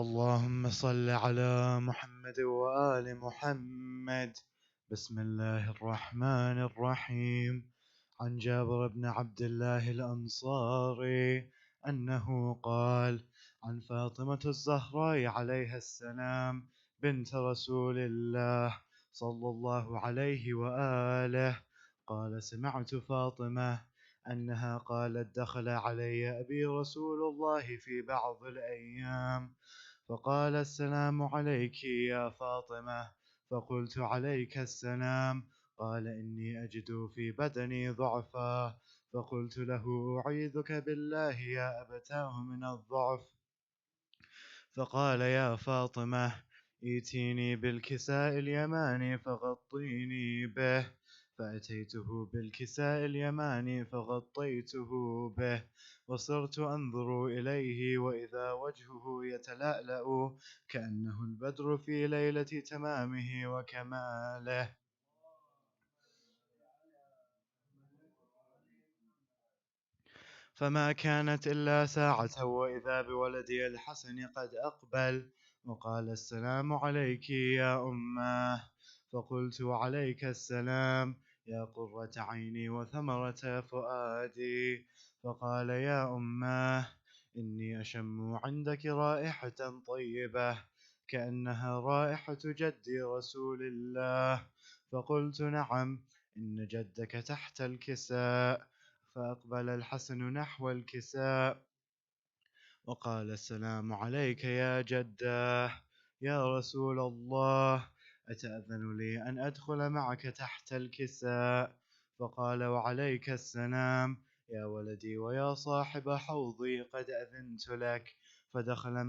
اللهم صل على محمد وآل محمد. بسم الله الرحمن الرحيم. عن جابر بن عبد الله الأنصاري أنه قال: عن فاطمة الزهراء عليها السلام بنت رسول الله صلى الله عليه وآله قال: سمعت فاطمة أنها قالت: دخل علي أبي رسول الله في بعض الأيام فقال: السلام عليك يا فاطمة. فقلت: عليك السلام. قال: إني أجد في بدني ضعفا. فقلت له: أعيذك بالله يا أبتاه من الضعف. فقال: يا فاطمة، ائتيني بالكساء اليماني فغطيني به. فأتيته بالكساء اليماني فغطيته به، وصرت أنظر إليه وإذا وجهه يتلألأ كأنه البدر في ليلة تمامه وكماله. فما كانت إلا ساعة وإذا بولدي الحسن قد أقبل وقال: السلام عليك يا أماه. فقلت: عليك السلام يا قرة عيني وثمرة فؤادي. فقال: يا أماه، إني أشم عندك رائحة طيبة كأنها رائحة جدي رسول الله. فقلت: نعم، إن جدك تحت الكساء. فأقبل الحسن نحو الكساء وقال: السلام عليك يا جداه. يا رسول الله، أتأذن لي أن أدخل معك تحت الكساء؟ فقال: وعليك السلام يا ولدي ويا صاحب حوضي، قد أذنت لك. فدخل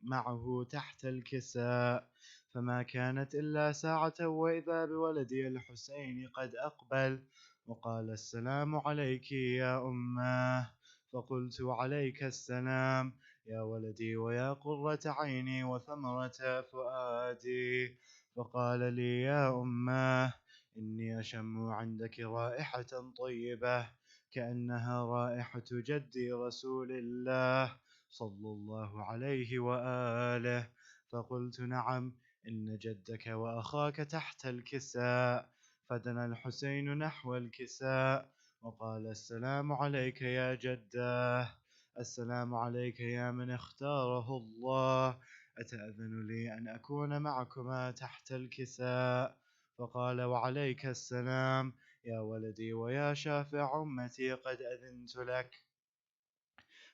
معه تحت الكساء. فما كانت إلا ساعة وإذا بولدي الحسين قد أقبل وقال: السلام عليك يا أماه. فقلت: عليك السلام يا ولدي ويا قرة عيني وثمرة فؤادي. فقال لي: يا أماه، إني أشم عندك رائحة طيبة كأنها رائحة جدي رسول الله صلى الله عليه وآله. فقلت: نعم، إن جدك وأخاك تحت الكساء. فدنا الحسين نحو الكساء وقال: السلام عليك يا جداه. السلام عليك يا من اختاره الله. أتأذن لي أن أكون معكما تحت الكساء؟ فقال: وعليك السلام يا ولدي ويا شافع أمتي، قد أذنت لك.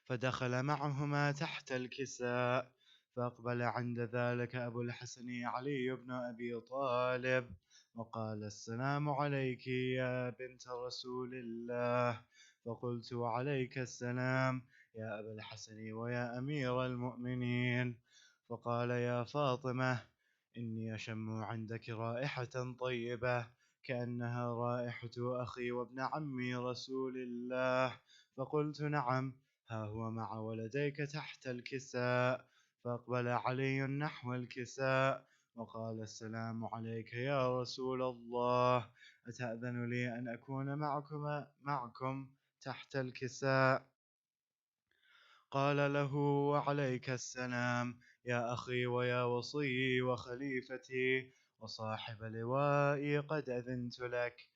فدخل معهما تحت الكساء. فأقبل عند ذلك أبو الحسن علي بن أبي طالب وقال: السلام عليك يا بنت رسول الله. فقلت: وعليك السلام يا أبا الحسن ويا أمير المؤمنين. فقال: يا فاطمة، إني أشم عندك رائحة طيبة كأنها رائحة أخي وابن عمي رسول الله. فقلت: نعم، ها هو مع ولديك تحت الكساء. فأقبل علي نحو الكساء وقال: السلام عليك يا رسول الله. أتأذن لي أن أكون معكم تحت الكساء؟ قال له: وعليك السلام يا أخي ويا وصي وخليفتي وصاحب لوائي، قد أذنت لك.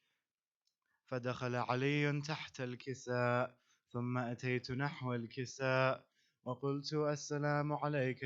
فدخل علي تحت الكساء ثم أتيت نحو الكساء وقلت: السلام عليك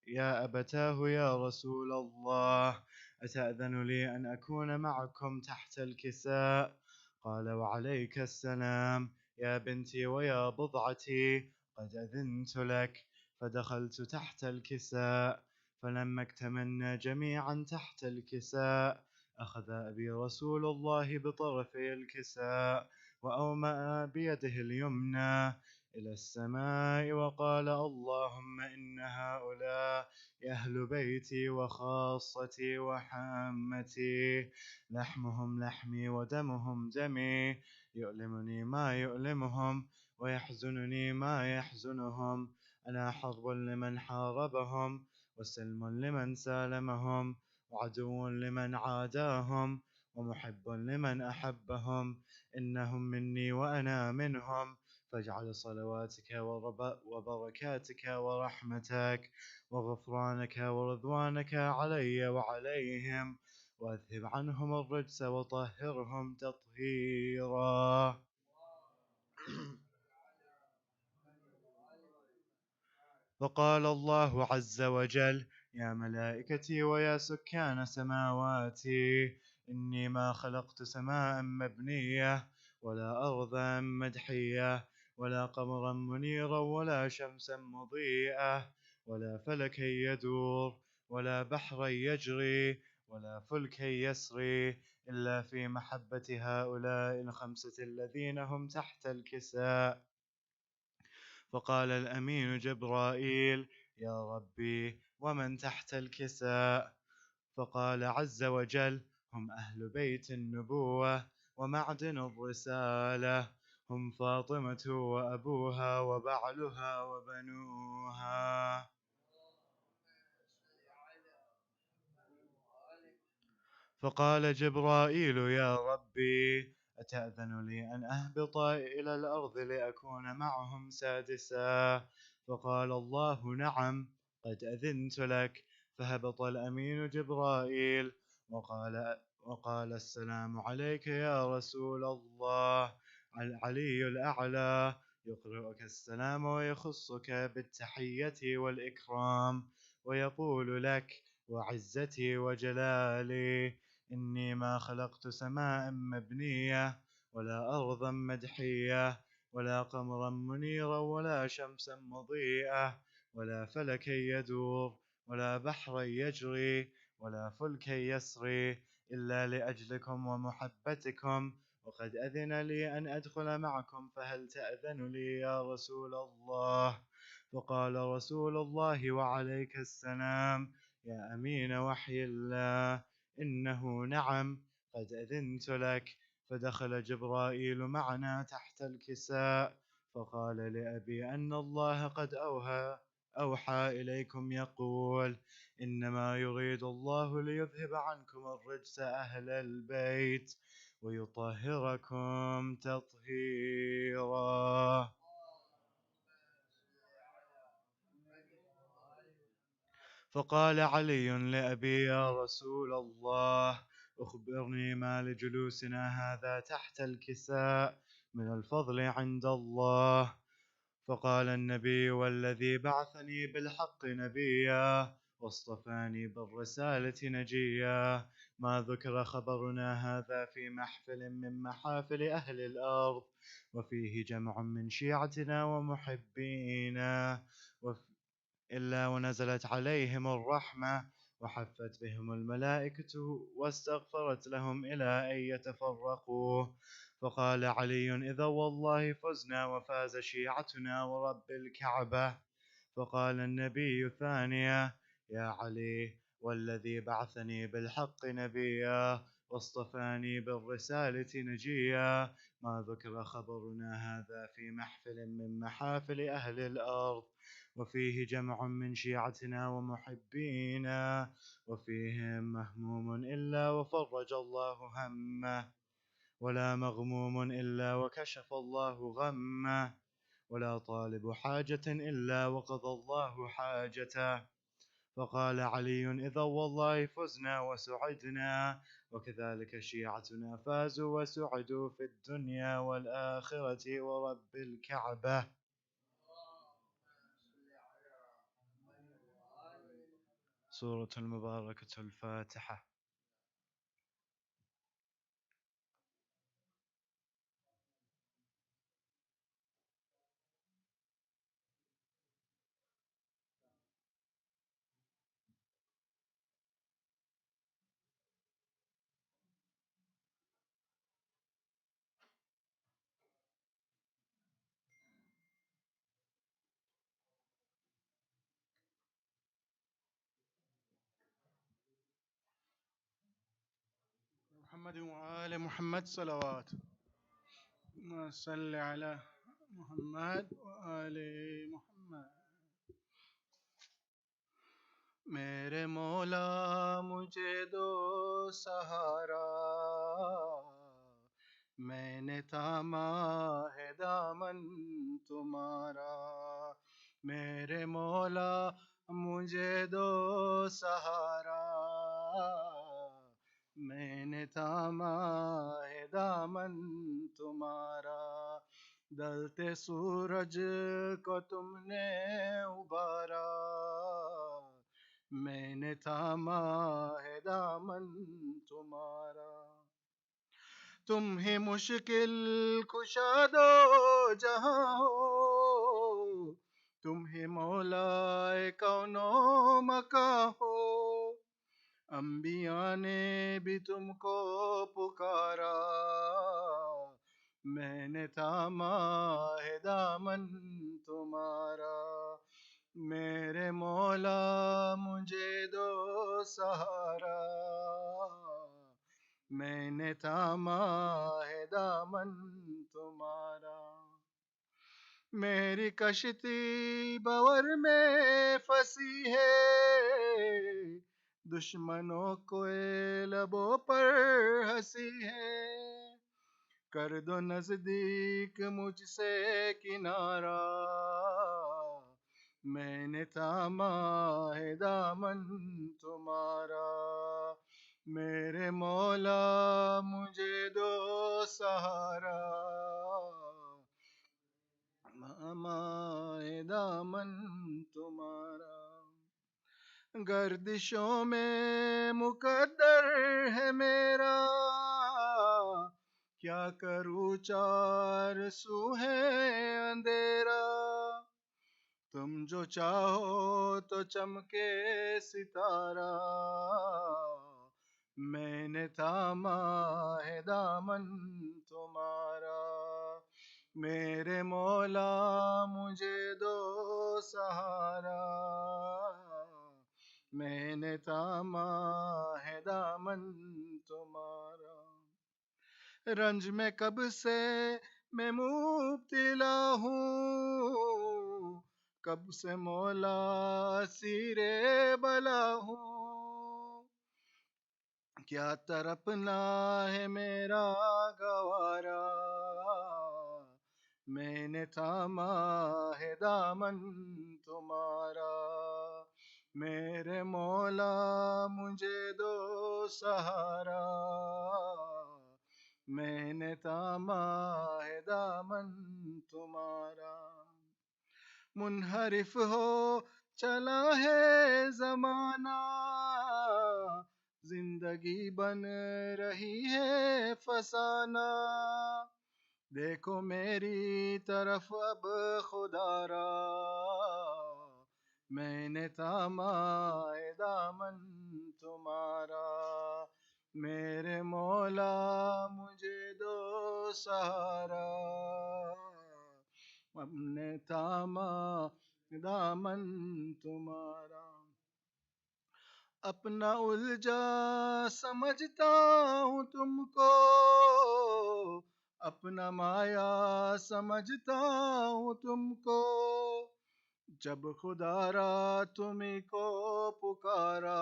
يا أبتاه يا رسول الله. أتأذن لي أن أكون معكم تحت الكساء؟ قال: وعليك السلام يا بنتي ويا بضعتي، قد أذنت لك. فدخلت تحت الكساء. فلما اكتملنا جميعا تحت الكساء أخذ أبي رسول الله بطرفي الكساء وأومأ بيده اليمنى إلى السماء وقال: اللهم إن هؤلاء أهل بيتي وخاصتي وحامتي، لحمهم لحمي ودمهم دمي، يؤلمني ما يؤلمهم ويحزنني ما يحزنهم. أنا حرب لمن حاربهم وسلم لمن سالمهم وعدو لمن عاداهم ومحب لمن أحبهم. إنهم مني وأنا منهم، فاجعل صلواتك وبركاتك ورحمتك وغفرانك ورضوانك علي وعليهم، وأذهب عنهم الرجس وطهرهم تطهيرا. وقال الله عز وجل: يا ملائكتي ويا سكان سماواتي، إني ما خلقت سماء مبنية ولا أرضا مدحية ولا قمرا منيرا ولا شمسا مضيئة ولا فلكا يدور ولا بحرا يجري ولا فلكا يسري إلا في محبة هؤلاء الخمسة الذين هم تحت الكساء. فقال الأمين جبرائيل: يا ربي، ومن تحت الكساء؟ فقال عز وجل: هم أهل بيت النبوة ومعدن الرسالة، هم فاطمة وأبوها وبعلها وبنوها. فقال جبرائيل: يا ربي، أتأذن لي أن أهبط إلى الأرض لأكون معهم سادسا؟ فقال الله: نعم، قد أذنت لك. فهبط الأمين جبرائيل وقال: السلام عليك يا رسول الله. العلي الأعلى يقرئك السلام ويخصك بالتحية والإكرام، ويقول لك: وعزتي وجلالي، إني ما خلقت سماء مبنية ولا أرضا مدحية ولا قمرا منيرا ولا شمسا مضيئة ولا فلكا يدور ولا بحرا يجري ولا فلكا يسري إلا لأجلكم ومحبتكم، وقد أذن لي أن أدخل معكم، فهل تأذن لي يا رسول الله؟ فقال رسول الله: وعليك السلام يا أمين وحي الله، إنه نعم، قد أذنت لك. فدخل جبرائيل معنا تحت الكساء، فقال لأبي أن الله قد أوحى إليكم يقول: إنما يريد الله ليذهب عنكم الرجس أهل البيت ويطهركم تطهيرا. فقال علي لأبي: يا رسول الله، أخبرني ما لجلوسنا هذا تحت الكساء من الفضل عند الله. فقال النبي: والذي بعثني بالحق نبيا واصطفاني بالرسالة نجيا، ما ذكر خبرنا هذا في محفل من محافل أهل الأرض، وفيه جمع من شيعتنا ومحبينا، إلا ونزلت عليهم الرحمة وحفت بهم الملائكة واستغفرت لهم إلى أن يتفرقوا. فقال علي: إذا والله فزنا وفاز شيعتنا ورب الكعبة. فقال النبي ثانية: يا علي، والذي بعثني بالحق نبيا واصطفاني بالرسالة نجيا، ما ذكر خبرنا هذا في محفل من محافل أهل الأرض، وفيه جمع من شيعتنا ومحبينا، وفيهم مهموم إلا وفرج الله همه، ولا مغموم إلا وكشف الله غمه، ولا طالب حاجة إلا وقضى الله حاجته. فقال علي: إذا والله فزنا وسعدنا، وكذلك شيعتنا فازوا وسعدوا في الدنيا والآخرة ورب الكعبة. سورة المباركة الفاتحة. محمد وآل محمد صلوات. ما صل على محمد وآل محمد. मेरे मौला मुझे दो सहारा, میں نے تھاما ہے دامن تمہارا، میرے مولا مجھے دو سہارا، میں نے تھاما ہے دامن تمہارا، ڈھلتے سورج کو تم نے ابھارا، میں نے تھاما ہے دامن تمہارا، تم ہی مشکل کشا دو جہاں ہو، تم ہی مولا کون و مکاں ہو، انبیاء نے بھی تم کو پکارا، میں نے تھاما ہے دامن تمہارا، میرے مولا مجھے دو سہارا، میں نے تھاما ہے دامن تمہارا، میری کشتی بور میں پھنسی ہے، دشمنوں کو لبوں پر ہنسی ہے، کر دو نزدیک مجھ سے کنارہ، میں نے تھاما ہے دامن تمہارا، میرے مولا مجھے دو سہارا، تھاما ہے دامن تمہارا، گردشوں میں مقدر ہے میرا، کیا کروں چار سو ہے اندھیرا، تم جو چاہو تو چمکے ستارہ، میں نے تھاما ہے دامن تمہارا، میرے مولا مجھے دو سہارا، میں نے تھاما ہے دامن تمہارا، رنج میں کب سے میں مبتلا ہوں، کب سے مولا اسیر بلا ہوں، کیا تڑپنا ہے میرا گوارا، میں نے تھاما ہے دامن تمہارا، میرے مولا مجھے دو سہارا، میں نے تھاما ہے دامن تمہارا، منحرف ہو چلا ہے زمانہ، زندگی بن رہی ہے فسانہ، دیکھو میری طرف اب خدا را، میں نے تھاما ہے دامن تمہارا، میرے مولا مجھے دو سہارا، ہم نے تھاما دامن تمہارا، اپنا الجھا سمجھتا ہوں تم کو، اپنا مایا سمجھتا ہوں تم کو، جب خدا را تمہیں کو پکارا،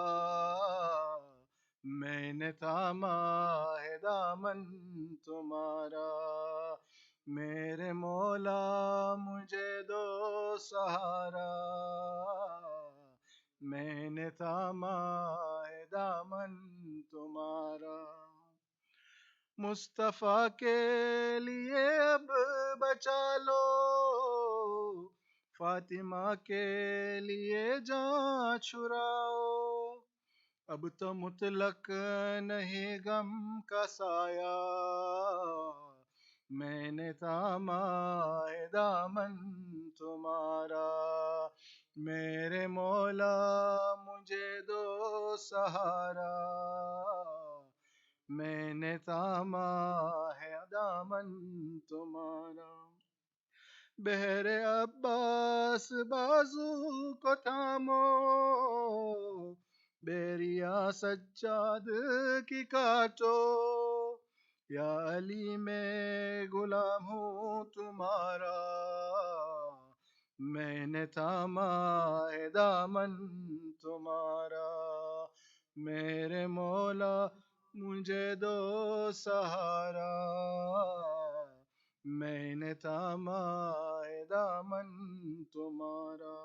میں نے تھاما ہے دامن تمہارا، میرے مولا مجھے دو سہارا، میں نے تھاما ہے دامن تمہارا، مصطفیٰ کے لیے اب بچا لو، فاطمہ کے لیے جان چھڑاؤ، اب تو مطلق نہیں غم کا سایہ، میں نے تھاما ہے دامن تمہارا، میرے مولا مجھے دو سہارا، میں نے تھاما ہے دامن تمہارا، بحر عباس بازو کو تھامو، بیریا سجاد کی کاٹو، یا علی میں غلام ہوں تمہارا، میں نے تھاما ہے دامن تمہارا، میرے مولا مجھے دو سہارا، میں نے تھاما ہے دامن تمہارا،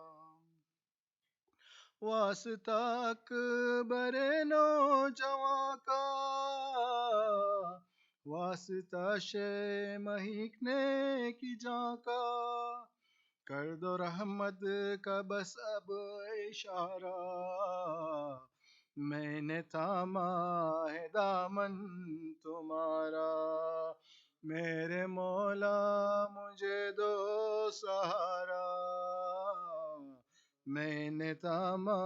واسطہ اکبر نوجواں کا، واسطہ شے مہکنے کی جاں کا، کر دو رحمت کا بس اب اشارہ، میں نے تھاما ہے دامن تمہارا، میرے مولا مجھے دو سہارا، میں نے تھاما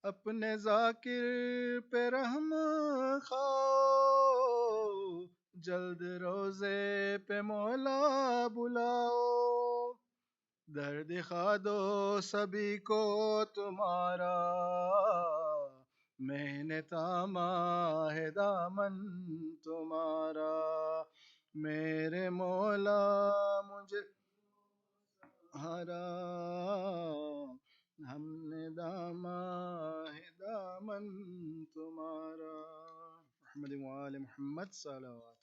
اپنے ذاکر پہ رحم خواہ، جلد روزے پہ مولا بلاؤ، درد خوا دو سبھی کو تمہارا، میں نے تھاما ہے دامن تمہارا، میرے مولا مجھے ہرا، ہم نے داما ہے دامن تمہارا، محمد وآل محمد صلوات۔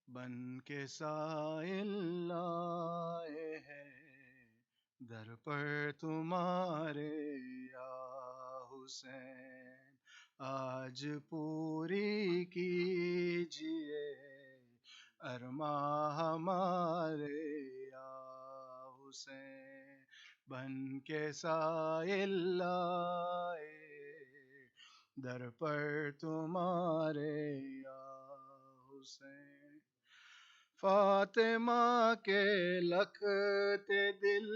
بن کے سائل لائے ہیں در پر تمہارے یا حسین، آج پوری کیجئے ارماں ہمارے یا حسین، بن کے سائل لائے در پر تمہارے یا حسین، فاطمہ کے لکھتے دل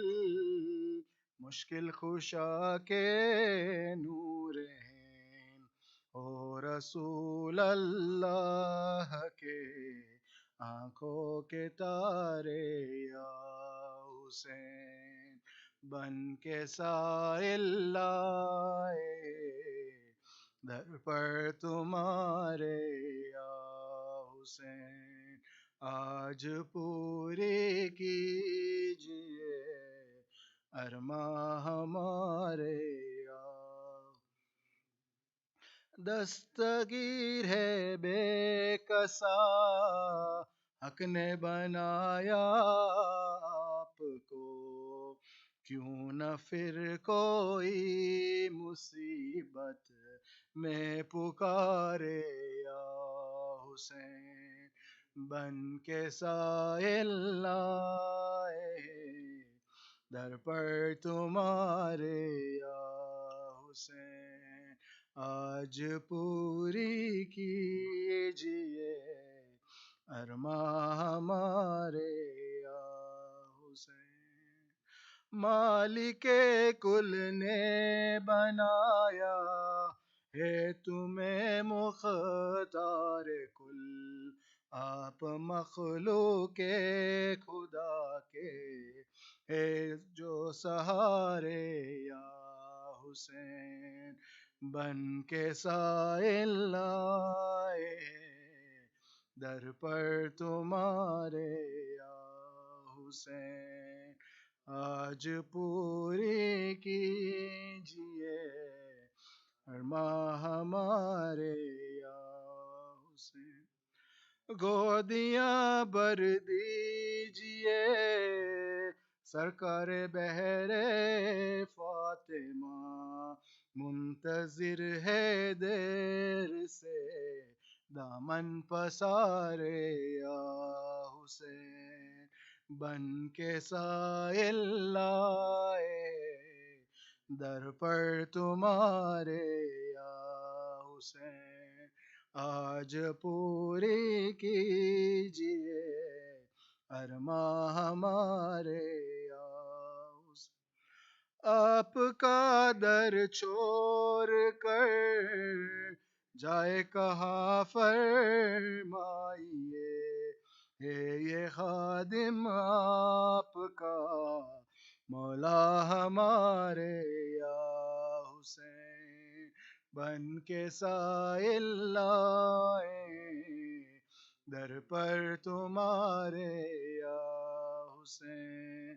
مشکل خشا کے نور ہیں، او رسول اللہ کے آنکھوں کے تارے یا حسین، بن کے سائل لائے در پر تمہارے یا حسین، آج پوری کیجئے ارماں ہمارے یا، دستگیر ہے بے کسا حق نے بنایا آپ کو، کیوں نہ پھر کوئی مصیبت میں پکارے یا حسین، بن کے سائل لائے در پر تمہارے یا حسین، آج پوری کیجئے ارماں ہمارے یا حسین، مالک کل نے بنایا ہے تمہیں مختار کل، آپ مخلوق خدا کے ہے جو سہارے یا حسین، بن کے سائل لائے در پر تمہارے یا حسین، آج پوری کیجئے ارماں ہمارے یا حسین، گودیاں بھر دیجئے سرکار بہر فاطمہ، منتظر ہے دیر سے دامن پسارے یا حسین، بن کے سائل لائے در پر تمہارے یا حسین، آج پوری کیجئے ارماں ہمارے یا حسین، آپ کا در چھوڑ کر جائے کہاں فرمائیے، ہے یہ خادم آپ کا مولا ہمارے یا حسین، بن کے سائل لائے در پر تمہارے یا حسین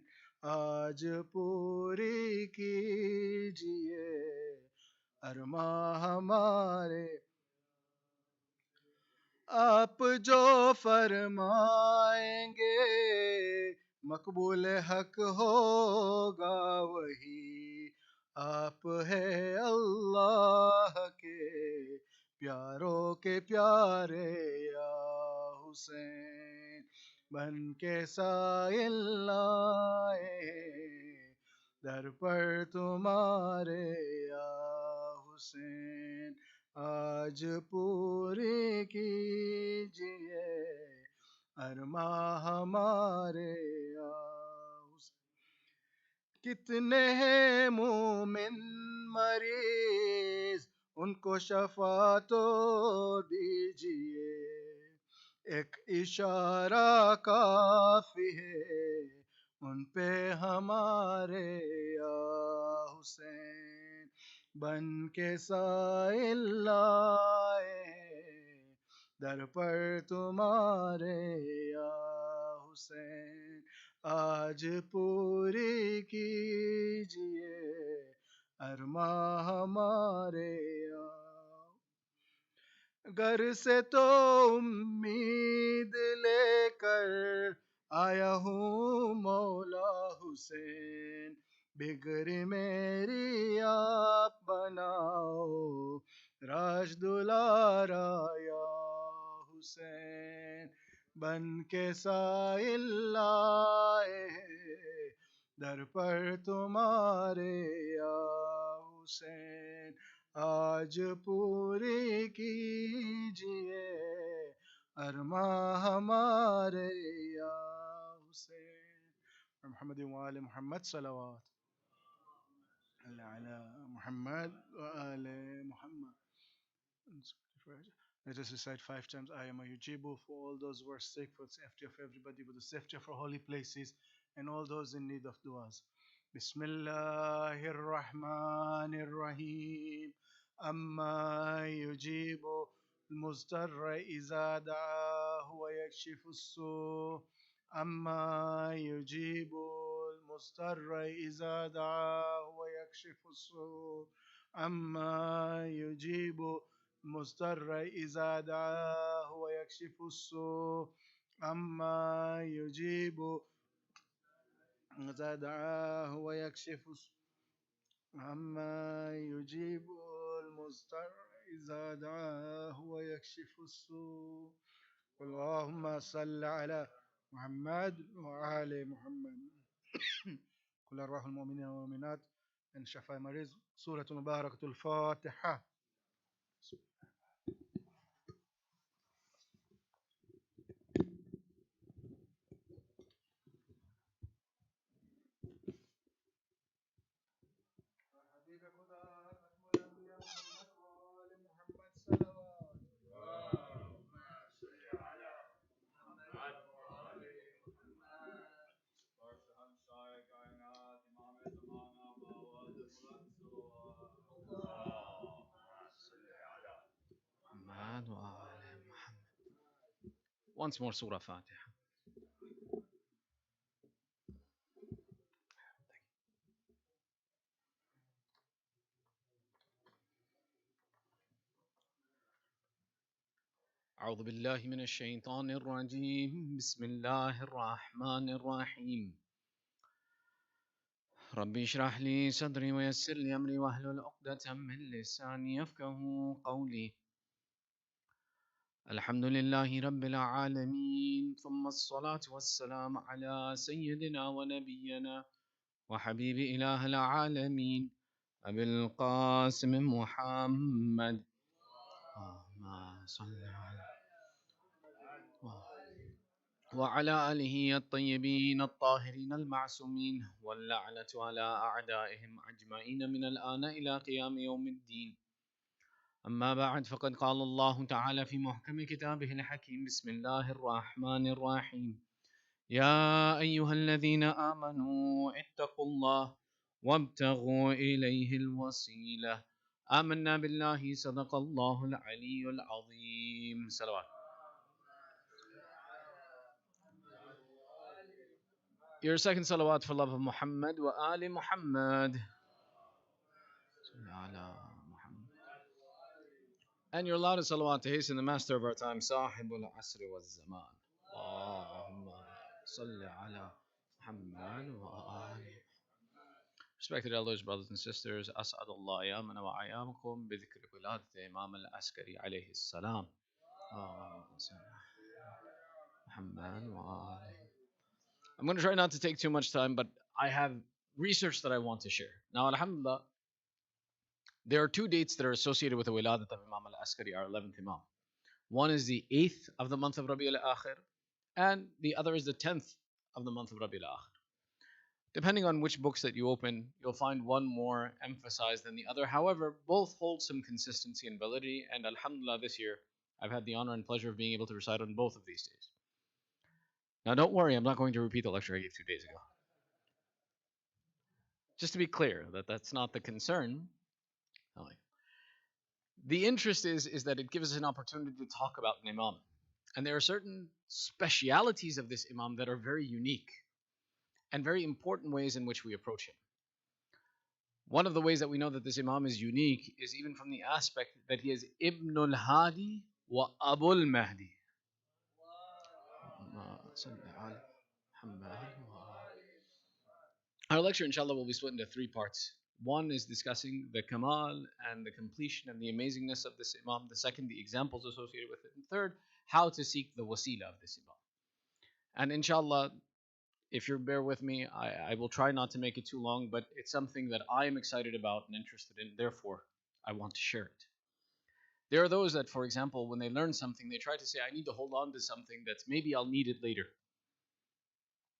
آج پوری کیجئے ارماں ہمارے آپ جو فرمائیں گے مقبول حق ہوگا وہی آپ ہے اللہ کے پیاروں کے پیارے یا حسین بن کے سائل لائے در پر تمہارے یا حسین آج پوری کیجئے ارماں ہمارے یا حسین کتنے ہیں مومن مریض ان کو شفا تو دیجئے ایک اشارہ کافی ہے ان پہ ہمارے یا حسین بن کے سائل لائے در پر تمہارے یا حسین آج پوری کیجئے ارماں ہمارے یا گھر سے تو امید لے کر آیا ہوں مولا حسین بگڑی میری آپ بناؤ راج دلارا یا حسین بن کے سائل لائے در پر تمہارے یا حسین آج پوری کیجئے ارماں ہمارے یا حسین محمد وآل محمد صلوات علی محمد وآل محمد. Let us recite 5 times Ayama Yujibu for all those who are sick, for the safety of everybody, for the safety of our holy places, and all those in need of du'as. Bismillahir Rahmanir Rahim. أما يجيب المضطر إذا دعاه ويكشف السوء أما يجيب المضطر إذا دعاه ويكشف السوء أما يجيب المضطر إذا دعاه ويكشف السوء أما يجيب إذا دعاه ويكشف السوء أما يجيب المضطر إذا دعاه ويكشف السوء اللهم صل على محمد وآل محمد. كل أرواح المؤمنين والمؤمنات إن شفاء مريض سورة مباركة الفاتحة. Once more Surah Fatiha. أعوذ بالله من الشيطان الرجيم بسم الله الرحمن الرحيم ربي اشرح لي صدري ويسر لي أمري واحلل عقدة من لساني يفقهوا قولي الحمد لله رب العالمين ثم الصلاة والسلام على سيدنا ونبينا وحبيب إله العالمين أبي القاسم محمد اللهم صل على وعلى آله الطيبين الطاهرين المعصومين واللعنة على أعدائهم أجمعين من الآن إلى قيام يوم الدين. أما بعد فقد قال الله تعالى في محكم كتابه الحكيم بسم الله الرحمن الرحيم يا أيها الذين آمنوا اتقوا الله وابتغوا إليه الوسيلة آمنا بالله صدق الله العلي العظيم. صلوات. Your second salawat for love of Muhammad wa ali Muhammad. And your loudest salawat to hasten the master of our time, Sahibul Asri wa Zaman. Allahumma salli ala Muhammad wa ali. Respected elders, brothers and sisters, As'adullah ayamana wa ayamakum bi dhikri wiladat Imam al-Askari alayhi salam. Muhammad wa ali. I'm going to try not to take too much time, but I have research that I want to share. Now, alhamdulillah, there are two dates that are associated with the Wiladat of Imam al-Askari, our 11th Imam. One is the 8th of the month of Rabi al-Akhir, and the other is the 10th of the month of Rabi al-Akhir. Depending on which books that you open, you'll find one more emphasized than the other. However, both hold some consistency and validity, and alhamdulillah, this year, I've had the honor and pleasure of being able to recite on both of these days. Now, don't worry, I'm not going to repeat the lecture I gave 2 days ago. Just to be clear, that's not the concern. The interest is that it gives us an opportunity to talk about an imam. And there are certain specialities of this imam that are very unique and very important ways in which we approach him. One of the ways that we know that this imam is unique is even from the aspect that he is Ibnul Hadi wa Abul Mahdi. Our lecture, inshallah, will be split into 3 parts. One is discussing the kamal and the completion and the amazingness of this imam. The second, the examples associated with it. And third, how to seek the wasila of this imam. And inshallah, if you bear with me, I will try not to make it too long, but it's something that I am excited about and interested in. Therefore, I want to share it. There are those that, for example, when they learn something, they try to say, I need to hold on to something that's maybe I'll need it later.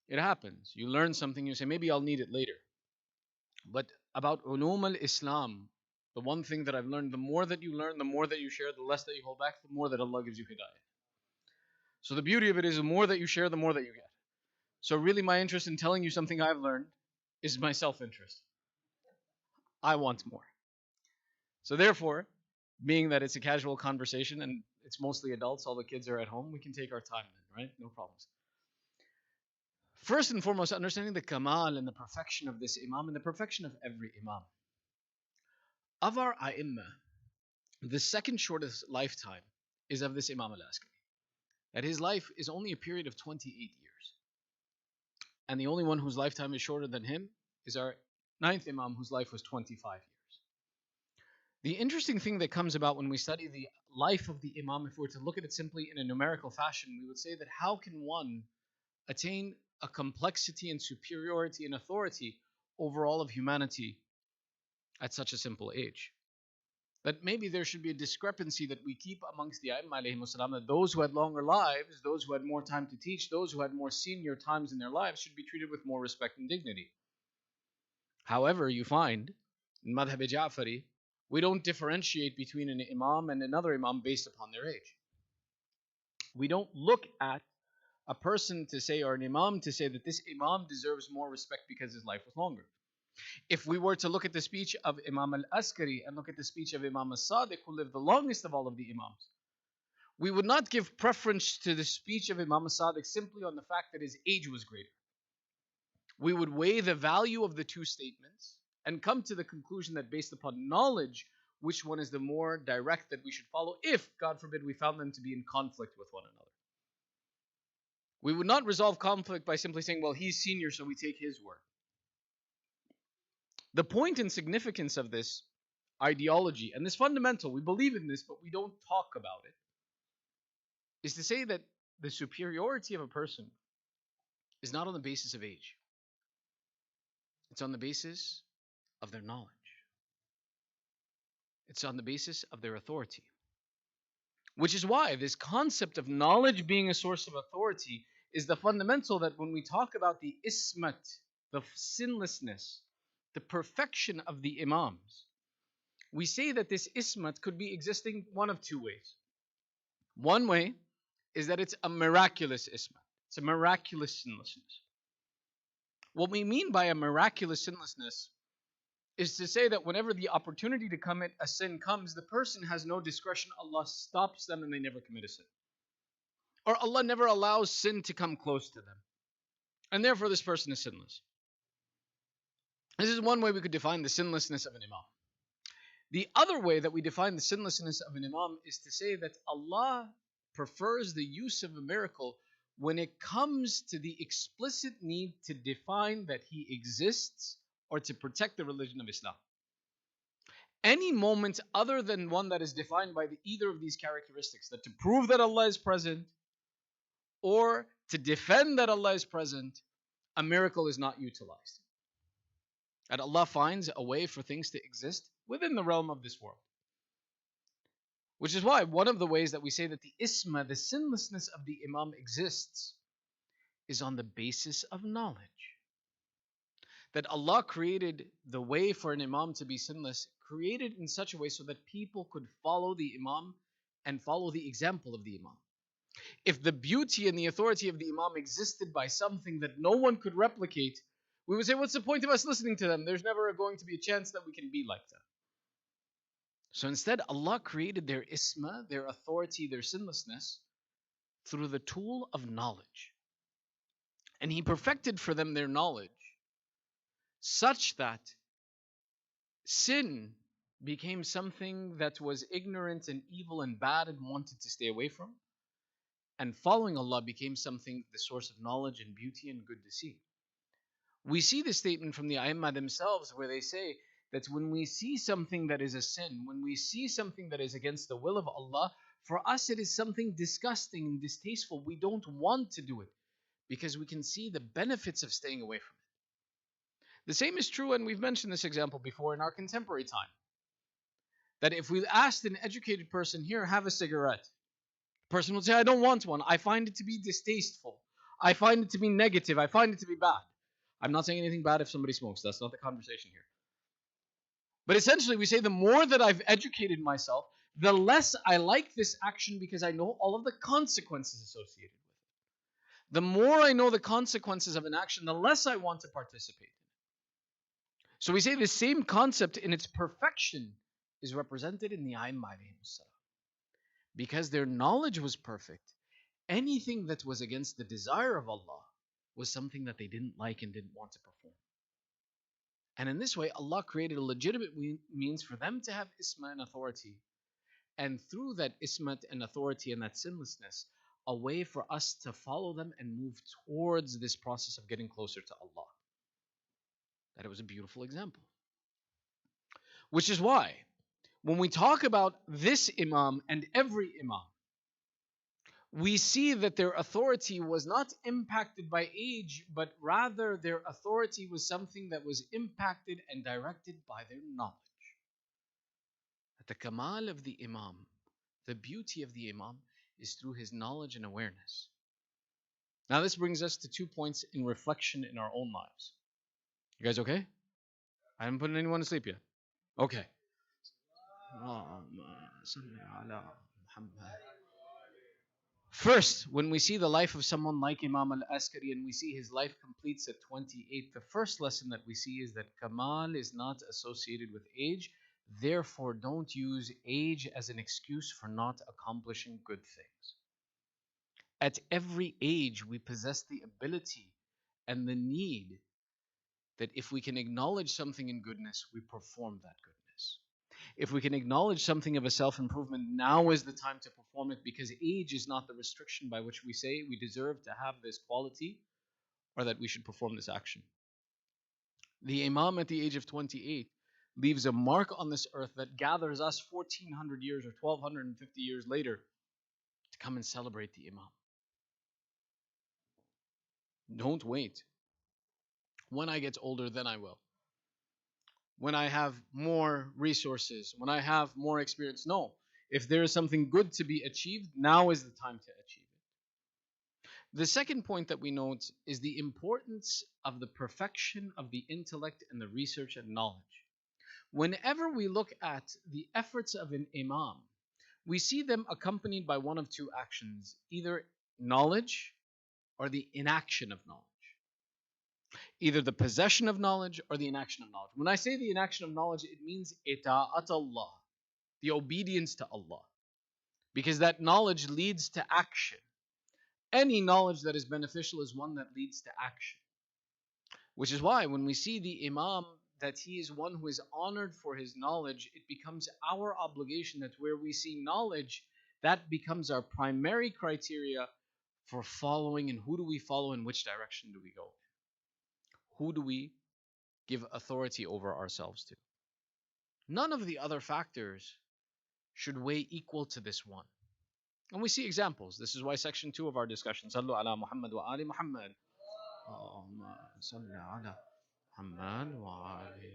It happens. You learn something, you say, maybe I'll need it later. But about ulum al-Islam, the one thing that I've learned, the more that you learn, the more that you share, the less that you hold back, the more that Allah gives you hidayah. So the beauty of it is the more that you share, the more that you get. So really my interest in telling you something I've learned is my self-interest. I want more. So therefore, being that it's a casual conversation and it's mostly adults, all the kids are at home, we can take our time then, right? No problems. First and foremost, understanding the kamal and the perfection of this imam and the perfection of every imam. Of our ai''mmah, the second shortest lifetime is of this Imam al-Askari. That his life is only a period of 28 years. And the only one whose lifetime is shorter than him is our 9th Imam, whose life was 25 years. The interesting thing that comes about when we study the life of the Imam, if we were to look at it simply in a numerical fashion, we would say that how can one attain a complexity and superiority and authority over all of humanity at such a simple age? That maybe there should be a discrepancy that we keep amongst the ai''mmah alayhimus salam, that those who had longer lives, those who had more time to teach, those who had more senior times in their lives should be treated with more respect and dignity. However, you find in Madhab Ja'fari, we don't differentiate between an imam and another imam based upon their age. We don't look at a person to say, or an imam to say, that this imam deserves more respect because his life was longer. If we were to look at the speech of Imam al-Askari and look at the speech of Imam al-Sadiq, who lived the longest of all of the imams, we would not give preference to the speech of Imam al-Sadiq simply on the fact that his age was greater. We would weigh the value of the two statements and come to the conclusion that based upon knowledge, which one is the more direct that we should follow if, God forbid, we found them to be in conflict with one another. We would not resolve conflict by simply saying, well, he's senior, so we take his word. The point and significance of this ideology, and this fundamental, we believe in this, but we don't talk about it, is to say that the superiority of a person is not on the basis of age. It's on the basis of their knowledge. It's on the basis of their authority. Which is why this concept of knowledge being a source of authority is the fundamental that when we talk about the ismat, the sinlessness, the perfection of the imams, we say that this ismat could be existing one of two ways. One way is that it's a miraculous ismat. It's a miraculous sinlessness. What we mean by a miraculous sinlessness is to say that whenever the opportunity to commit a sin comes, the person has no discretion. Allah stops them and they never commit a sin. Or Allah never allows sin to come close to them. and therefore this person is sinless. This is one way we could define the sinlessness of an imam. The other way that we define the sinlessness of an imam is to say that Allah prefers the use of a miracle when it comes to the explicit need to define that He exists or to protect the religion of Islam. Any moment other than one that is defined by either of these characteristics, that to prove that Allah is present or to defend that Allah is present, a miracle is not utilized. And Allah finds a way for things to exist within the realm of this world. Which is why one of the ways that we say that the isma, the sinlessness of the imam exists, is on the basis of knowledge. That Allah created the way for an imam to be sinless, created in such a way so that people could follow the imam and follow the example of the imam. If the beauty and the authority of the imam existed by something that no one could replicate, we would say, what's the point of us listening to them? There's never going to be a chance that we can be like them. So instead, Allah created their isma, their authority, their sinlessness, through the tool of knowledge. And He perfected for them their knowledge such that sin became something that was ignorant and evil and bad and wanted to stay away from. And following Allah became something, the source of knowledge and beauty and good to see. We see this statement from the A'immah themselves where they say that when we see something that is a sin, when we see something that is against the will of Allah, for us it is something disgusting and distasteful. We don't want to do it because we can see the benefits of staying away from it. The same is true, and we've mentioned this example before in our contemporary time, that if we asked an educated person, here, have a cigarette, the person would say, I don't want one. I find it to be distasteful. I find it to be negative. I find it to be bad. I'm not saying anything bad if somebody smokes. That's not the conversation here. But essentially, we say the more that I've educated myself, the less I like this action because I know all of the consequences associated with it. The more I know the consequences of an action, the less I want to participate in it. So we say the same concept in its perfection is represented in the A'immah. Because their knowledge was perfect, anything that was against the desire of Allah was something that they didn't like and didn't want to perform. And in this way, Allah created a legitimate means for them to have isma and authority. And through that ismat and authority and that sinlessness, a way for us to follow them and move towards this process of getting closer to Allah. That it was a beautiful example. Which is why, when we talk about this imam and every imam, we see that their authority was not impacted by age, but rather their authority was something that was impacted and directed by their knowledge. That the kamal of the imam, the beauty of the imam, is through his knowledge and awareness. Now this brings us to 2 points in reflection in our own lives. You guys okay? I haven't put anyone to sleep yet. Okay. First, when we see the life of someone like Imam al-Askari and we see his life completes at 28, the first lesson that we see is that Kamal is not associated with age. Therefore, don't use age as an excuse for not accomplishing good things. At every age, we possess the ability and the need that if we can acknowledge something in goodness, we perform that goodness. If we can acknowledge something of a self-improvement, now is the time to perform it, because age is not the restriction by which we say we deserve to have this quality or that we should perform this action. The Imam at the age of 28 leaves a mark on this earth that gathers us 1400 years or 1250 years later to come and celebrate the Imam. Don't wait. When I get older, then I will. When I have more resources, when I have more experience. No. If there is something good to be achieved, now is the time to achieve it. The second point that we note is the importance of the perfection of the intellect and the research and knowledge. Whenever we look at the efforts of an imam, we see them accompanied by one of two actions, either knowledge or the inaction of knowledge. Either the possession of knowledge or the inaction of knowledge. When I say the inaction of knowledge, it means ita'at Allah, the obedience to Allah. Because that knowledge leads to action. Any knowledge that is beneficial is one that leads to action. Which is why when we see the Imam that he is one who is honored for his knowledge, it becomes our obligation that where we see knowledge, that becomes our primary criteria for following. And who do we follow, in which direction do we go? Who do we give authority over ourselves to? None of the other factors should weigh equal to this one. And we see examples. This is why section 2 of our discussion, Sallu ala Muhammad wa ali Muhammad. Muhammad wa ali,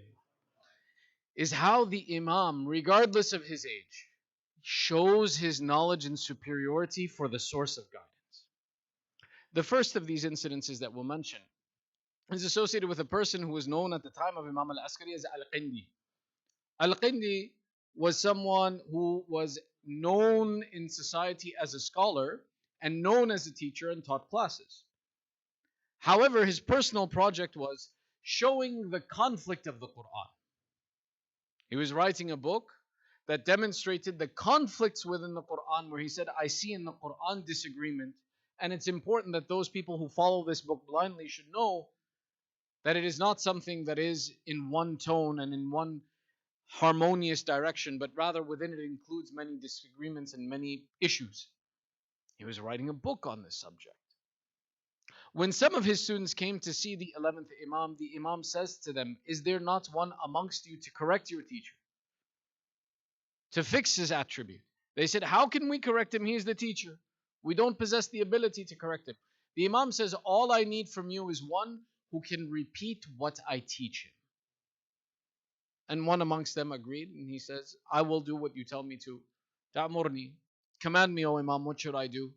is how the Imam, regardless of his age, shows his knowledge and superiority for the source of guidance. The first of these incidences that we'll mention is associated with a person who was known at the time of Imam al-Askari as Al-Qindi. Al-Qindi was someone who was known in society as a scholar and known as a teacher and taught classes. However, his personal project was showing the conflict of the Quran. He was writing a book that demonstrated the conflicts within the Quran, where he said, I see in the Quran disagreement, and it's important that those people who follow this book blindly should know that it is not something that is in one tone and in one harmonious direction, but rather within it includes many disagreements and many issues. He was writing a book on this subject. When some of his students came to see the 11th Imam, the Imam says to them, is there not one amongst you to correct your teacher, to fix his attribute? They said, how can we correct him? He is the teacher. We don't possess the ability to correct him. The Imam says, all I need from you is one who can repeat what I teach him. And one amongst them agreed, and he says, I will do what you tell me to. Ta'murni, command me, O Imam, what should I do?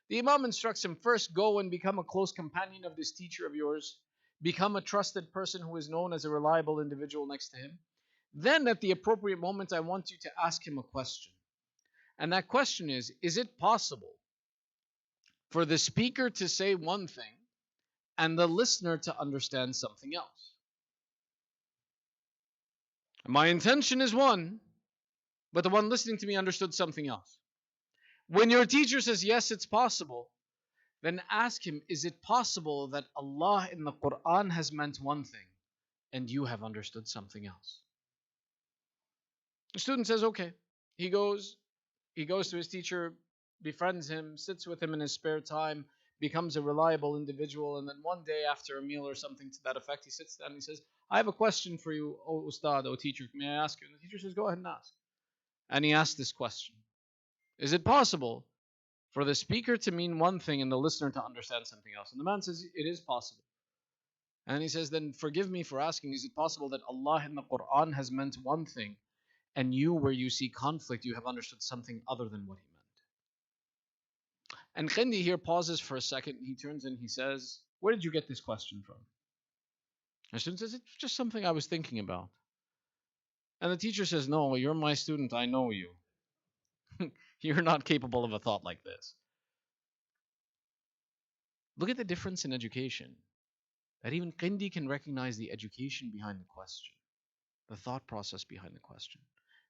The Imam instructs him, first go and become a close companion of this teacher of yours. Become a trusted person who is known as a reliable individual next to him. Then at the appropriate moment, I want you to ask him a question. And that question is it possible for the speaker to say one thing and the listener to understand something else? My intention is one, but the one listening to me understood something else. When your teacher says, yes, it's possible, then ask him, is it possible that Allah in the Quran has meant one thing and you have understood something else? The student says, okay. He goes to his teacher, befriends him, sits with him in his spare time, becomes a reliable individual, and then one day after a meal or something to that effect, he sits down and he says, I have a question for you, O Ustad, O teacher, may I ask you? And the teacher says, go ahead and ask. And he asked this question. Is it possible for the speaker to mean one thing and the listener to understand something else? And the man says, it is possible. And he says, then forgive me for asking, is it possible that Allah in the Quran has meant one thing and you, where you see conflict, you have understood something other than what he meant? And Khindi here pauses for a second. He turns and he says, where did you get this question from? And the student says, it's just something I was thinking about. And the teacher says, no, you're my student, I know you. You're not capable of a thought like this. Look at the difference in education. That even Khindi can recognize the education behind the question, the thought process behind the question,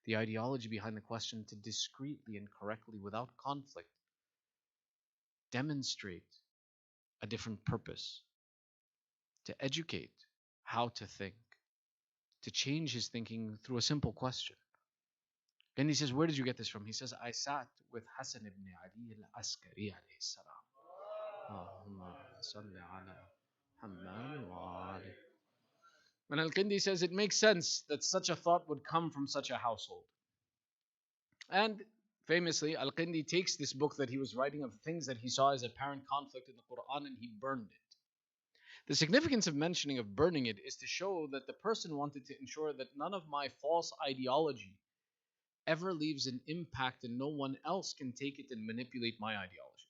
the ideology behind the question, to discreetly and correctly, without conflict, demonstrate a different purpose, to educate how to think, to change his thinking through a simple question. And he says, where did you get this from? He says, I sat with Hasan ibn Ali al-Askari alayhi salam. Allahumma salli ala Muhammad wa ali. And Al-Qindi says, it makes sense that such a thought would come from such a household. And famously, Al-Qindi takes this book that he was writing of things that he saw as apparent conflict in the Quran, and he burned it. The significance of mentioning of burning it is to show that the person wanted to ensure that none of my false ideology ever leaves an impact and no one else can take it and manipulate my ideology.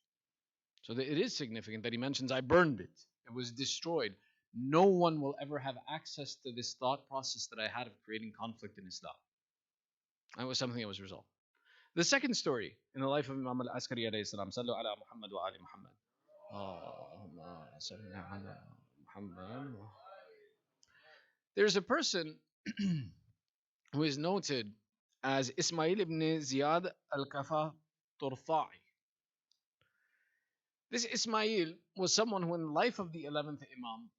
So it is significant that he mentions, I burned it. It was destroyed. No one will ever have access to this thought process that I had of creating conflict in Islam. That was something that was resolved. The second story in the life of Imam al-Askari alayhi salam, Sallu ala Muhammad wa ali Muhammad. Allahumma salli ala Muhammad. There's a person who is noted as Ismail ibn Ziyad al-Kafa Turfa'i. This Ismail was someone who in the life of the 11th Imam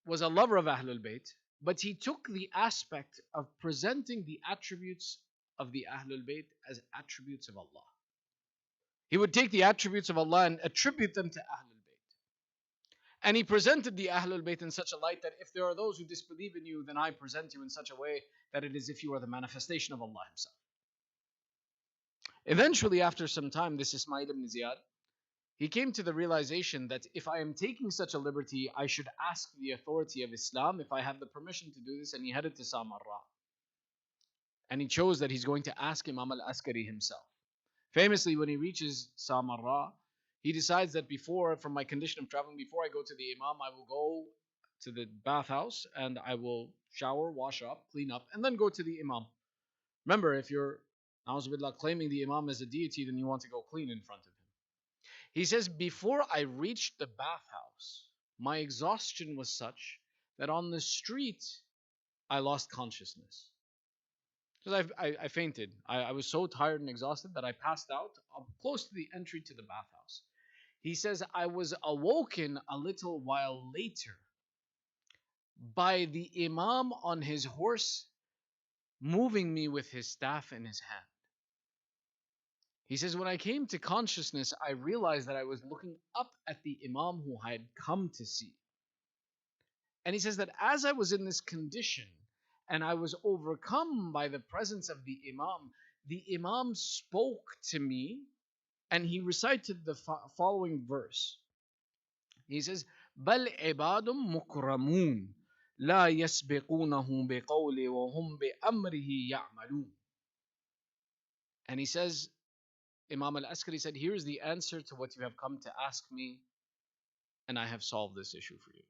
was a lover of Ahlul Bayt, but he took the aspect of presenting the attributes of the Ahlul Bayt as attributes of Allah. He would take the attributes of Allah and attribute them to Ahlul Bayt. And he presented the Ahlul Bayt in such a light that if there are those who disbelieve in you, then I present you in such a way that it is if you are the manifestation of Allah Himself. Eventually, after some time, this Ismail ibn Ziyad, he came to the realization that if I am taking such a liberty, I should ask the authority of Islam if I have the permission to do this, and he headed to Samarra. And he chose that he's going to ask Imam al-Askari himself. Famously, when he reaches Samarra, he decides that from my condition of traveling, before I go to the Imam, I will go to the bathhouse and I will shower, wash up, clean up, and then go to the Imam. Remember, if you're claiming the Imam as a deity, then you want to go clean in front of him. He says, before I reached the bathhouse, my exhaustion was such that on the street, I lost consciousness. Because I fainted. I was so tired and exhausted that I passed out close to the entry to the bathhouse. He says, I was awoken a little while later by the Imam on his horse moving me with his staff in his hand. He says, when I came to consciousness, I realized that I was looking up at the Imam who I had come to see. And he says that as I was in this condition and I was overcome by the presence of the Imam spoke to me and he recited the following verse. He says, بَلْ عِبَادٌ مُكْرَمُونَ لَا يَسْبِقُونَهُ بِقَوْلِ وَهُمْ بِأَمْرِهِ يَعْمَلُونَ. And he says, Imam al-Askari said, here is the answer to what you have come to ask me, and I have solved this issue for you.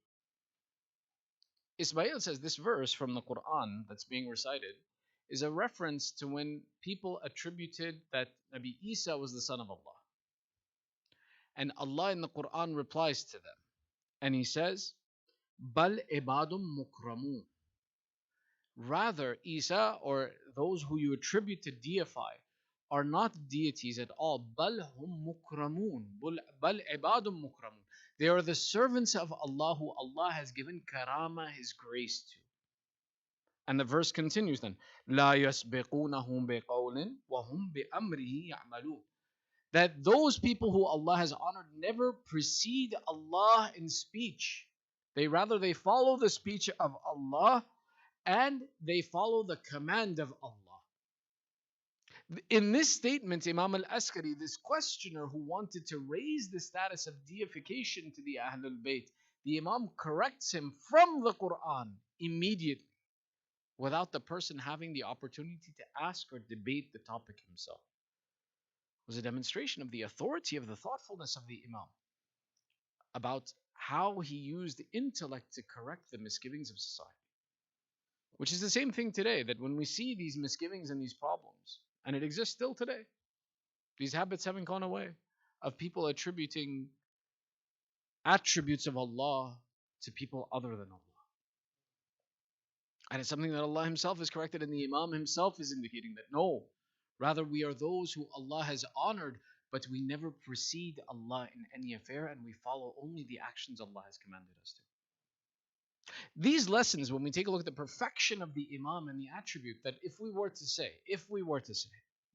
Ismail says this verse from the Quran that's being recited is a reference to when people attributed that Nabi Isa was the son of Allah. And Allah in the Quran replies to them. And He says, Bal ibadum mukramun. Rather, Isa or those who you attribute to deify are not deities at all. Bal hum mukramun. Bal ibadum mukramun. They are the servants of Allah who Allah has given karama, His grace to. And the verse continues then. لا يسبقونهم بقول وهم بأمره يعملون. That those people who Allah has honored never precede Allah in speech. They follow the speech of Allah and they follow the command of Allah. In this statement, Imam al-Askari, this questioner who wanted to raise the status of deification to the Ahlul Bayt, the Imam corrects him from the Quran immediately, without the person having the opportunity to ask or debate the topic himself. It was a demonstration of the authority of the thoughtfulness of the Imam about how he used intellect to correct the misgivings of society. Which is the same thing today, that when we see these misgivings and these problems, and it exists still today, these habits haven't gone away, of people attributing attributes of Allah to people other than Allah. And it's something that Allah Himself has corrected, and the Imam himself is indicating that no, rather we are those who Allah has honored, but we never precede Allah in any affair, and we follow only the actions Allah has commanded us to. These lessons, when we take a look at the perfection of the Imam and the attribute, that if we were to say,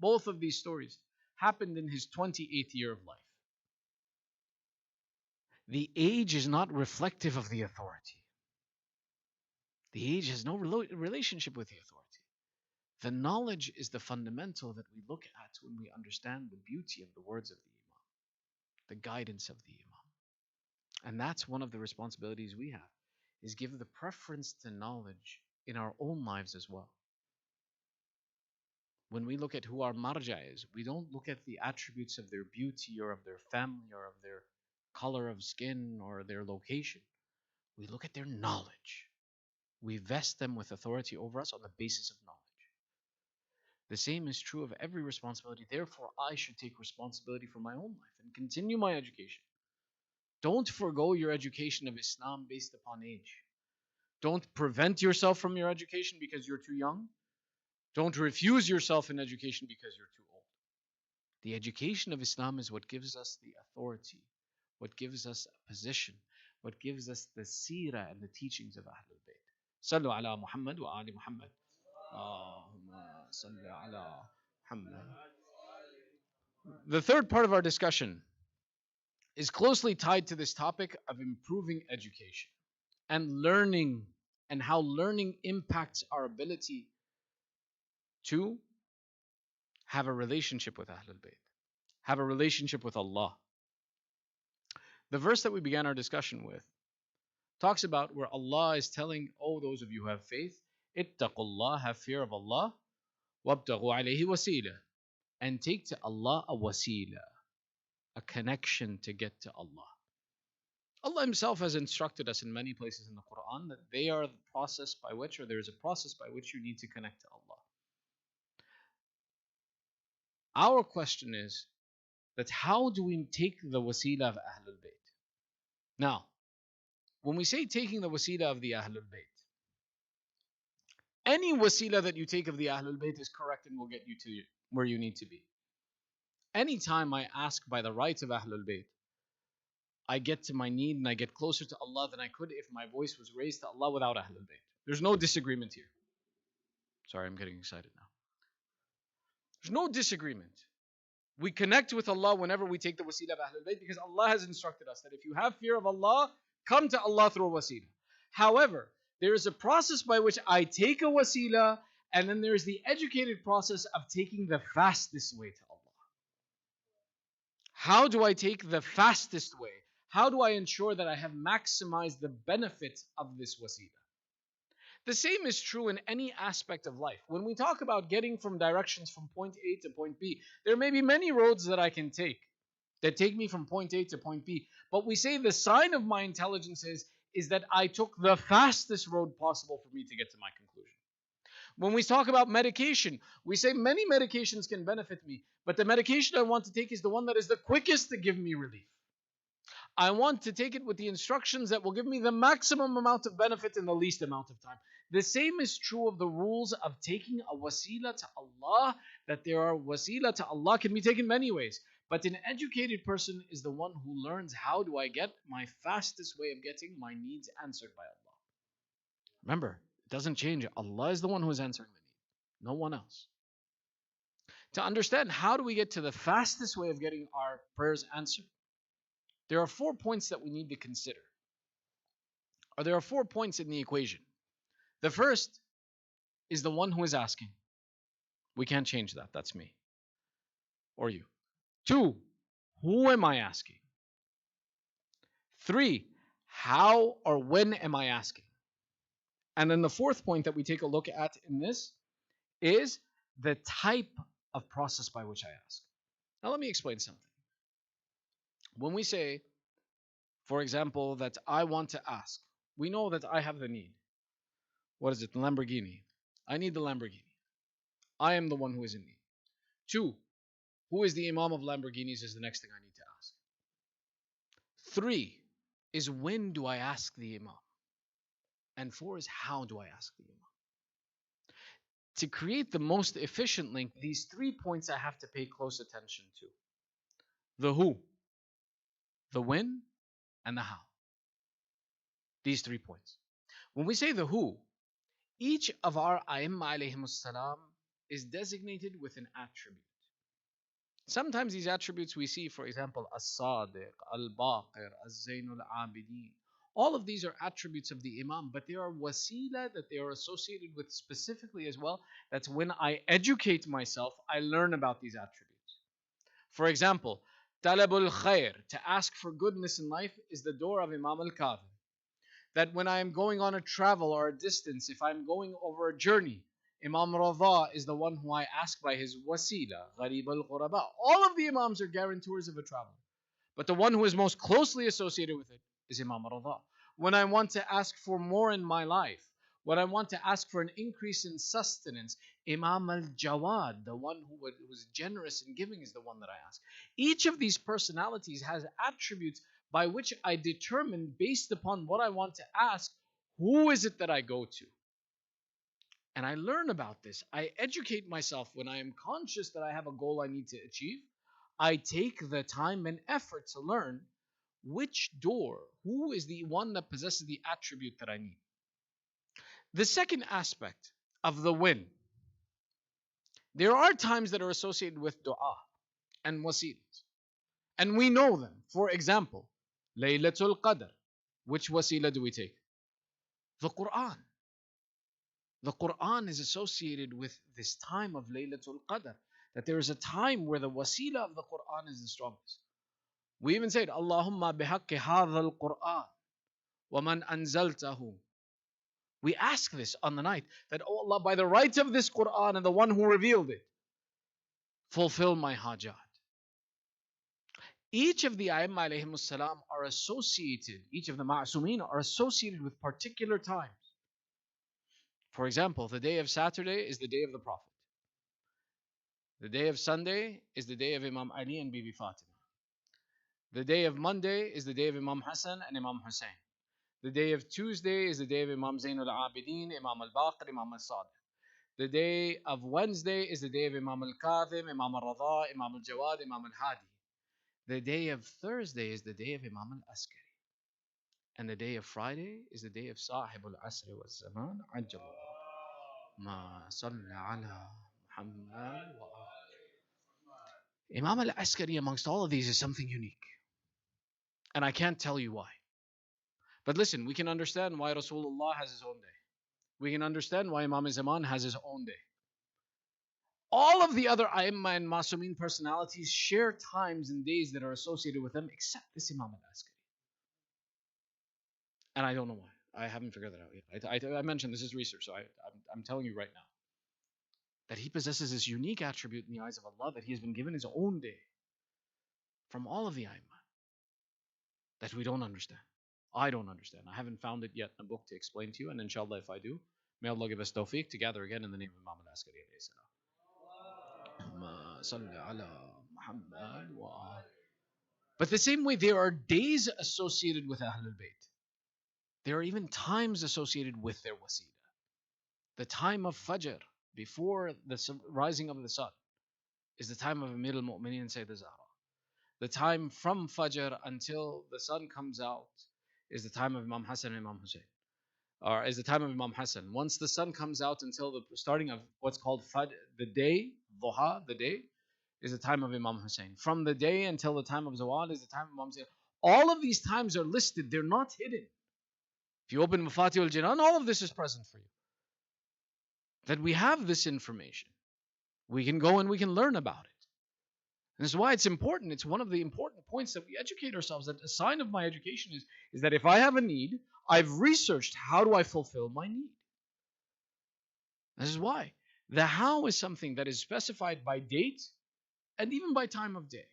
both of these stories happened in his 28th year of life. The age is not reflective of the authority. The age has no relationship with the authority. The knowledge is the fundamental that we look at when we understand the beauty of the words of the Imam, the guidance of the Imam. And that's one of the responsibilities we have, is give the preference to knowledge in our own lives as well. When we look at who our marja is, we don't look at the attributes of their beauty or of their family or of their color of skin or their location. We look at their knowledge. We vest them with authority over us on the basis of knowledge. The same is true of every responsibility. Therefore, I should take responsibility for my own life and continue my education. Don't forgo your education of Islam based upon age. Don't prevent yourself from your education because you're too young. Don't refuse yourself in education because you're too old. The education of Islam is what gives us the authority, what gives us a position, what gives us the seerah and the teachings of Ahlul Bayt. Sallu ala Muhammad wa ali Muhammad. Allahumma salli ala Muhammad. The third part of our discussion is closely tied to this topic of improving education and learning, and how learning impacts our ability to have a relationship with Ahlul Bayt, have a relationship with Allah. The verse that we began our discussion with talks about where Allah is telling, oh, those of you who have faith, ittaqullah, have fear of Allah, wabtaghu alayhi wasila, and take to Allah a wasila, a connection to get to Allah. Allah Himself has instructed us in many places in the Quran that they are the process by which, or there is a process by which you need to connect to Allah. Our question is that how do we take the wasila of Ahlul Bayt? Now, when we say taking the wasila of the Ahlul Bayt, any wasila that you take of the Ahlul Bayt is correct and will get you to where you need to be. Anytime I ask by the rights of Ahlul Bayt, I get to my need and I get closer to Allah than I could if my voice was raised to Allah without Ahlul Bayt. There's no disagreement here. Sorry, I'm getting excited now. There's no disagreement. We connect with Allah whenever we take the wasila of Ahlul Bayt because Allah has instructed us that if you have fear of Allah, come to Allah through a wasila. However, there is a process by which I take a wasila, and then there is the educated process of taking the fastest way to Allah. How do I take the fastest way? How do I ensure that I have maximized the benefit of this wasila? The same is true in any aspect of life. When we talk about getting from directions from point A to point B, there may be many roads that I can take that take me from point A to point B. But we say the sign of my intelligence is that I took the fastest road possible for me to get to my conclusion. When we talk about medication, we say many medications can benefit me, but the medication I want to take is the one that is the quickest to give me relief. I want to take it with the instructions that will give me the maximum amount of benefit in the least amount of time. The same is true of the rules of taking a wasila to Allah, that there are wasila to Allah can be taken many ways. But an educated person is the one who learns how do I get my fastest way of getting my needs answered by Allah. Remember, it doesn't change. Allah is the one who is answering the need, no one else. To understand how do we get to the fastest way of getting our prayers answered, there are 4 points that we need to consider. Or there are 4 points in the equation. The first is the one who is asking. We can't change that. That's me. Or you. 2, who am I asking? 3, how or when am I asking? And then the 4th point that we take a look at in this is the type of process by which I ask. Now let me explain something. When we say, for example, that I want to ask, we know that I have the need. What is it? The Lamborghini. I need the Lamborghini. I am the one who is in need. 2, who is the Imam of Lamborghinis is the next thing I need to ask. 3 is when do I ask the Imam? And 4 is how do I ask the Imam? To create the most efficient link, these 3 points I have to pay close attention to. The who, the when, and the how. These 3 points. When we say the who, each of our A'imma alayhimus salam is designated with an attribute. Sometimes these attributes we see, for example, As-Sadiq, Al-Baqir, Az-Zainul Abidin. All of these are attributes of the Imam, but there are wasila that they are associated with specifically as well. That's when I educate myself, I learn about these attributes. For example, Talabul Khair, to ask for goodness in life, is the door of Imam Al-Kadhim. That when I am going on a travel or a distance, if I'm going over a journey, Imam Radha is the one who I ask by his wasila, Gharib al-Ghuraba. All of the Imams are guarantors of a traveler. But the one who is most closely associated with it is Imam Radha. When I want to ask for more in my life, when I want to ask for an increase in sustenance, Imam al-Jawad, the one who was generous in giving, is the one that I ask. Each of these personalities has attributes by which I determine, based upon what I want to ask, who is it that I go to? And I learn about this. I educate myself when I am conscious that I have a goal I need to achieve. I take the time and effort to learn which door, who is the one that possesses the attribute that I need. The second aspect of the win, there are times that are associated with dua and wasilas. And we know them. For example, Laylatul Qadr. Which wasila do we take? The Quran. The Quran is associated with this time of Laylatul Qadr. That there is a time where the wasila of the Quran is the strongest. We even said, Allahumma bihaqqi hadha al-Quran wa man anzaltahu. We ask this on the night, that, oh Allah, by the right of this Quran and the one who revealed it, fulfill my hajat. Each of the A'immah alayhimus salam are associated, each of the ma'asumeen are associated with particular times. For example, the day of Saturday is the day of the Prophet. The day of Sunday is the day of Imam Ali and Bibi Fatima. The day of Monday is the day of Imam Hasan and Imam Hussein. The day of Tuesday is the day of Imam Zainul Abidin, Imam al-Baqir, Imam al-Sadiq. The day of Wednesday is the day of Imam al-Kadhim, Imam al-Radha, Imam al-Jawad, Imam al-Hadi. The day of Thursday is the day of Imam al-Askari. And the day of Friday is the day of Sahib al-Asri wal-Zaman, Ajjallah. Ma salli ala Muhammad wa Imam al-Askari amongst all of these is something unique. And I can't tell you why. But listen, we can understand why Rasulullah has his own day. We can understand why Imam Zaman has his own day. All of the other A'immah and Masumin personalities share times and days that are associated with them, except this Imam al-Askari. And I don't know why. I haven't figured that out yet. I mentioned this is research, so I'm telling you right now that he possesses this unique attribute in the eyes of Allah, that he has been given his own day from all of the A'immah that we don't understand. I don't understand. I haven't found it yet in a book to explain to you, and inshallah, if I do, may Allah give us tawfiq to gather again in the name of Imam al-Askari alayhi salam. But the same way, there are days associated with Ahlul Bayt. There are even times associated with their wasila. The time of Fajr, before the rising of the sun, is the time of Amir al-Mu'mineen and Sayyid Zahra. The time from Fajr until the sun comes out is the time of Imam Hasan and Imam Hussein. Or is the time of Imam Hasan. Once the sun comes out until the starting of what's called Fajr, the day, Dhuha, the day, is the time of Imam Hussein. From the day until the time of Zawal is the time of Imam Hussein. All of these times are listed. They're not hidden. If you open Mafatih al-Jinan, all of this is present for you. That we have this information. We can go and we can learn about it. And this is why it's important. It's one of the important points that we educate ourselves. That a sign of my education is that if I have a need, I've researched how do I fulfill my need. This is why. The how is something that is specified by date and even by time of day.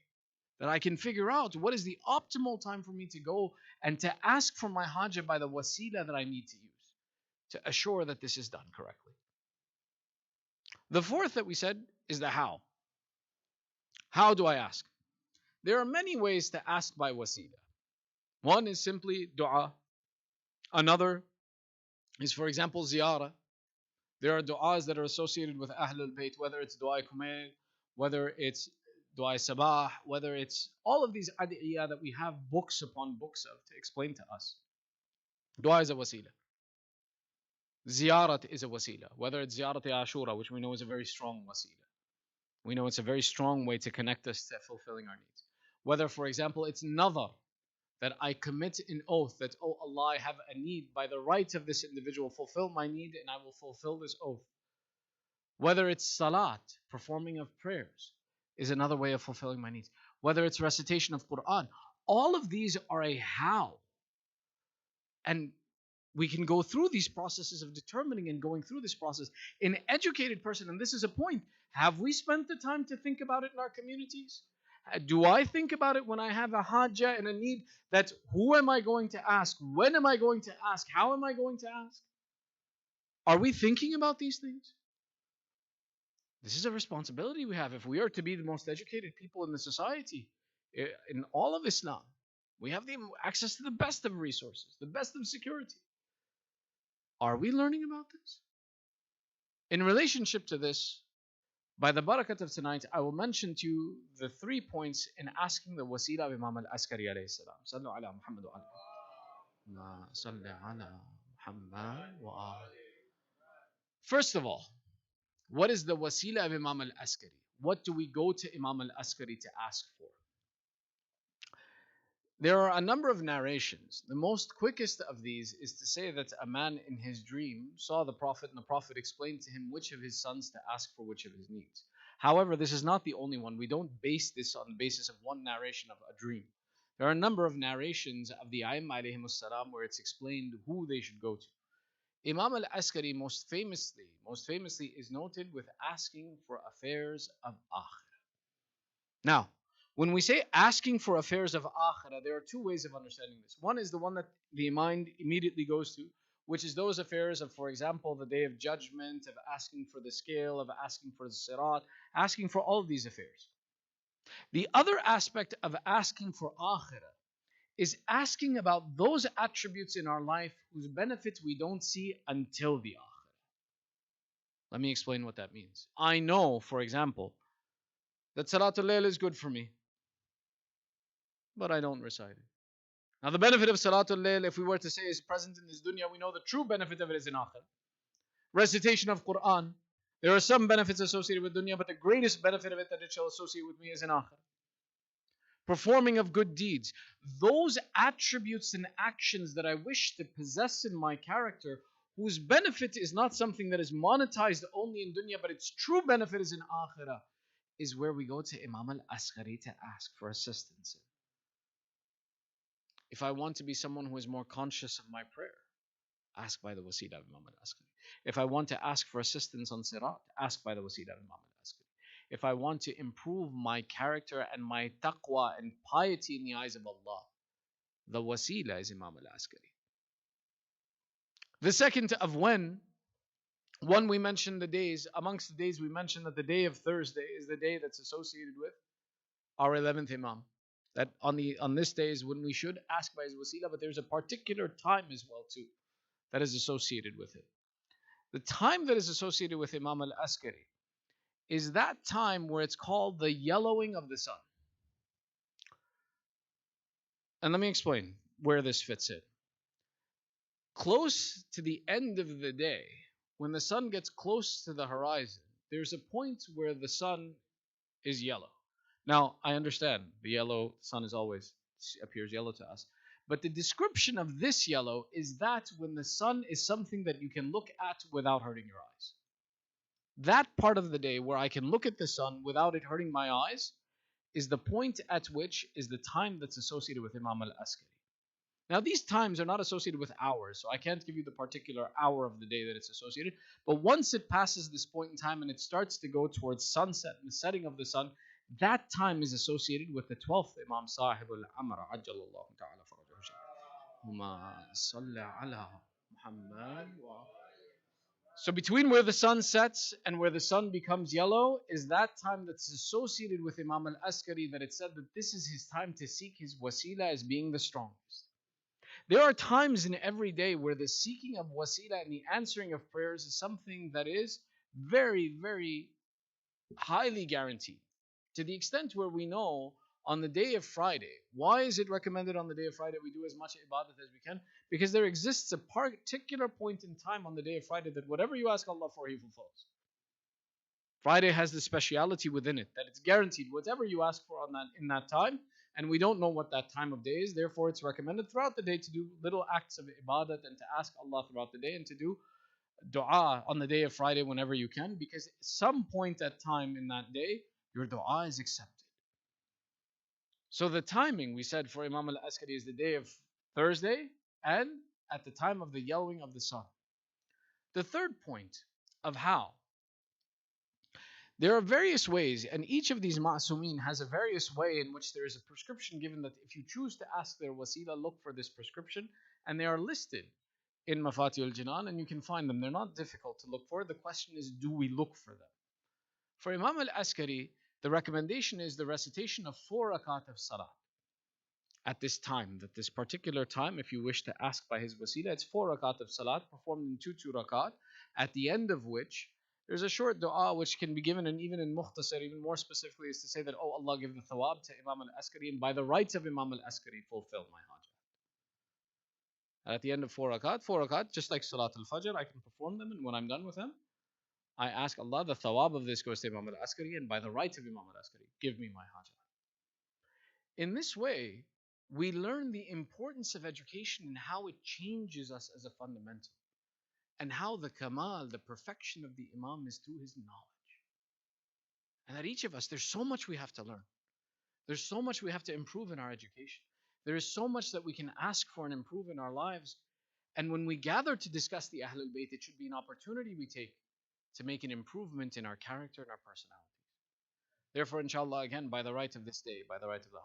That I can figure out what is the optimal time for me to go and to ask for my hajjah by the wasila that I need to use to assure that this is done correctly. The fourth that we said is the how. How do I ask? There are many ways to ask by wasila. One is simply dua. Another is, for example, ziyarah. There are du'as that are associated with Ahlul Bayt, whether it's dua kumail, whether it's dua sabah, whether it's all of these adiyah that we have books upon books of to explain to us. Dua is a wasila. Ziyarat is a wasila, whether it's ziyarat Ashura, which we know is a very strong wasila. We know it's a very strong way to connect us to fulfilling our needs. Whether, for example, it's nadar, that I commit an oath that, oh Allah, I have a need. By the right of this individual, fulfill my need and I will fulfill this oath. Whether it's salat, performing of prayers, is another way of fulfilling my needs. Whether it's recitation of Quran, all of these are a how. And we can go through these processes of determining and going through this process. An educated person, and this is a point, have we spent the time to think about it in our communities? Do I think about it when I have a hajjah and a need, that who am I going to ask? When am I going to ask? How am I going to ask? Are we thinking about these things? This is a responsibility we have if we are to be the most educated people in the society, in all of Islam. We have the access to the best of resources, the best of security. Are we learning about this? In relationship to this, By the barakat of tonight, I will mention to you the 3 points in asking the wasila of Imam al-Askari alayhi salam. Sallu ala Muhammad wa ala. Salli ala Muhammad wa ala. First of all, what is the wasila of Imam al-Askari? What do we go to Imam al-Askari to ask for? There are a number of narrations. The most quickest of these is to say that a man in his dream saw the Prophet and the Prophet explained to him which of his sons to ask for which of his needs. However, this is not the only one. We don't base this on the basis of one narration of a dream. There are a number of narrations of the Aimma alayhimus salam where it's explained who they should go to. Imam al-Askari most famously is noted with asking for affairs of akhirah. Now, when we say asking for affairs of akhirah, there are two ways of understanding this. One is the one that the mind immediately goes to, which is those affairs of, for example, the day of judgment, of asking for the scale, of asking for the sirat, asking for all of these affairs. The other aspect of asking for akhirah is asking about those attributes in our life whose benefits we don't see until the akhirah. Let me explain what that means. I know, for example, that Salatul Layl is good for me, but I don't recite it. Now, the benefit of Salatul Layl, if we were to say is present in this dunya, we know the true benefit of it is in akhirah. Recitation of Quran, there are some benefits associated with dunya, but the greatest benefit of it that it shall associate with me is in akhirah. Performing of good deeds, those attributes and actions that I wish to possess in my character, whose benefit is not something that is monetized only in dunya, but its true benefit is in akhirah, is where we go to Imam al-Askari to ask for assistance. If I want to be someone who is more conscious of my prayer, ask by the wasila of Imam al-Askari. If I want to ask for assistance on sirat, ask by the wasila of Imam al-Askari. If I want to improve my character and my taqwa and piety in the eyes of Allah, the wasila is Imam al-Askari. The second of one, we mentioned the days. Amongst the days, we mentioned that the day of Thursday is the day that's associated with our 11th Imam. That on this day is when we should ask by his wasila, but there's a particular time as well too that is associated with it. The time that is associated with Imam al-Askari is that time where it's called the yellowing of the sun. And let me explain where this fits in. Close to the end of the day, when the sun gets close to the horizon, there's a point where the sun is yellow. Now, I understand the yellow sun is always appears yellow to us, but the description of this yellow is that when the sun is something that you can look at without hurting your eyes. That part of the day where I can look at the sun without it hurting my eyes is the point at which is the time that's associated with Imam al-Askari. Now, these times are not associated with hours, so I can't give you the particular hour of the day that it's associated, but once it passes this point in time and it starts to go towards sunset and the setting of the sun, that time is associated with the 12th Imam Sahib al-Amr Ajjalallahu ta'ala farajahu. So between where the sun sets and where the sun becomes yellow is that time that's associated with Imam al-Askari, that it said that this is his time to seek his wasila as being the strongest. There are times in every day where the seeking of wasila and the answering of prayers is something that is very, very highly guaranteed. To the extent where we know on the day of Friday, why is it recommended on the day of Friday we do as much ibadat as we can? Because there exists a particular point in time on the day of Friday that whatever you ask Allah for, He fulfills. Friday has the speciality within it that it's guaranteed whatever you ask for on that in that time, and we don't know what that time of day is. Therefore, it's recommended throughout the day to do little acts of ibadat and to ask Allah throughout the day and to do dua on the day of Friday whenever you can, because at some point at time in that day, your dua is accepted. So the timing we said for Imam al-Askari is the day of Thursday and at the time of the yellowing of the sun. The third point of how. There are various ways, and each of these ma'sumin has a various way in which there is a prescription given that if you choose to ask their wasila, look for this prescription, and they are listed in Mafatihul Jinan, and you can find them. They're not difficult to look for. The question is, do we look for them? For Imam al-Askari, the recommendation is the recitation of 4 rakat of salat. At this time, that this particular time, if you wish to ask by his wasila, it's 4 rakat of salat performed in 2 rakat, at the end of which There's a short dua which can be given, and even in Mukhtasar, even more specifically, is to say that, oh Allah, give the thawab to Imam al-Askari, and by the rights of Imam al-Askari, fulfill my hajat. At the end of four rakat, just like Salat al-Fajr, I can perform them, and when I'm done with them, I ask Allah, the thawab of this goes to Imam al-Askari, and by the rights of Imam al-Askari, give me my hajat. In this way, we learn the importance of education and how it changes us as a fundamental, and how the kamal, the perfection of the Imam, is through his knowledge. And that each of us, there's so much we have to learn. There's so much we have to improve in our education. There is so much that we can ask for and improve in our lives. And when we gather to discuss the Ahlul Bayt, it should be an opportunity we take to make an improvement in our character and our personality. Therefore, inshallah, again, by the right of this day, by the right of the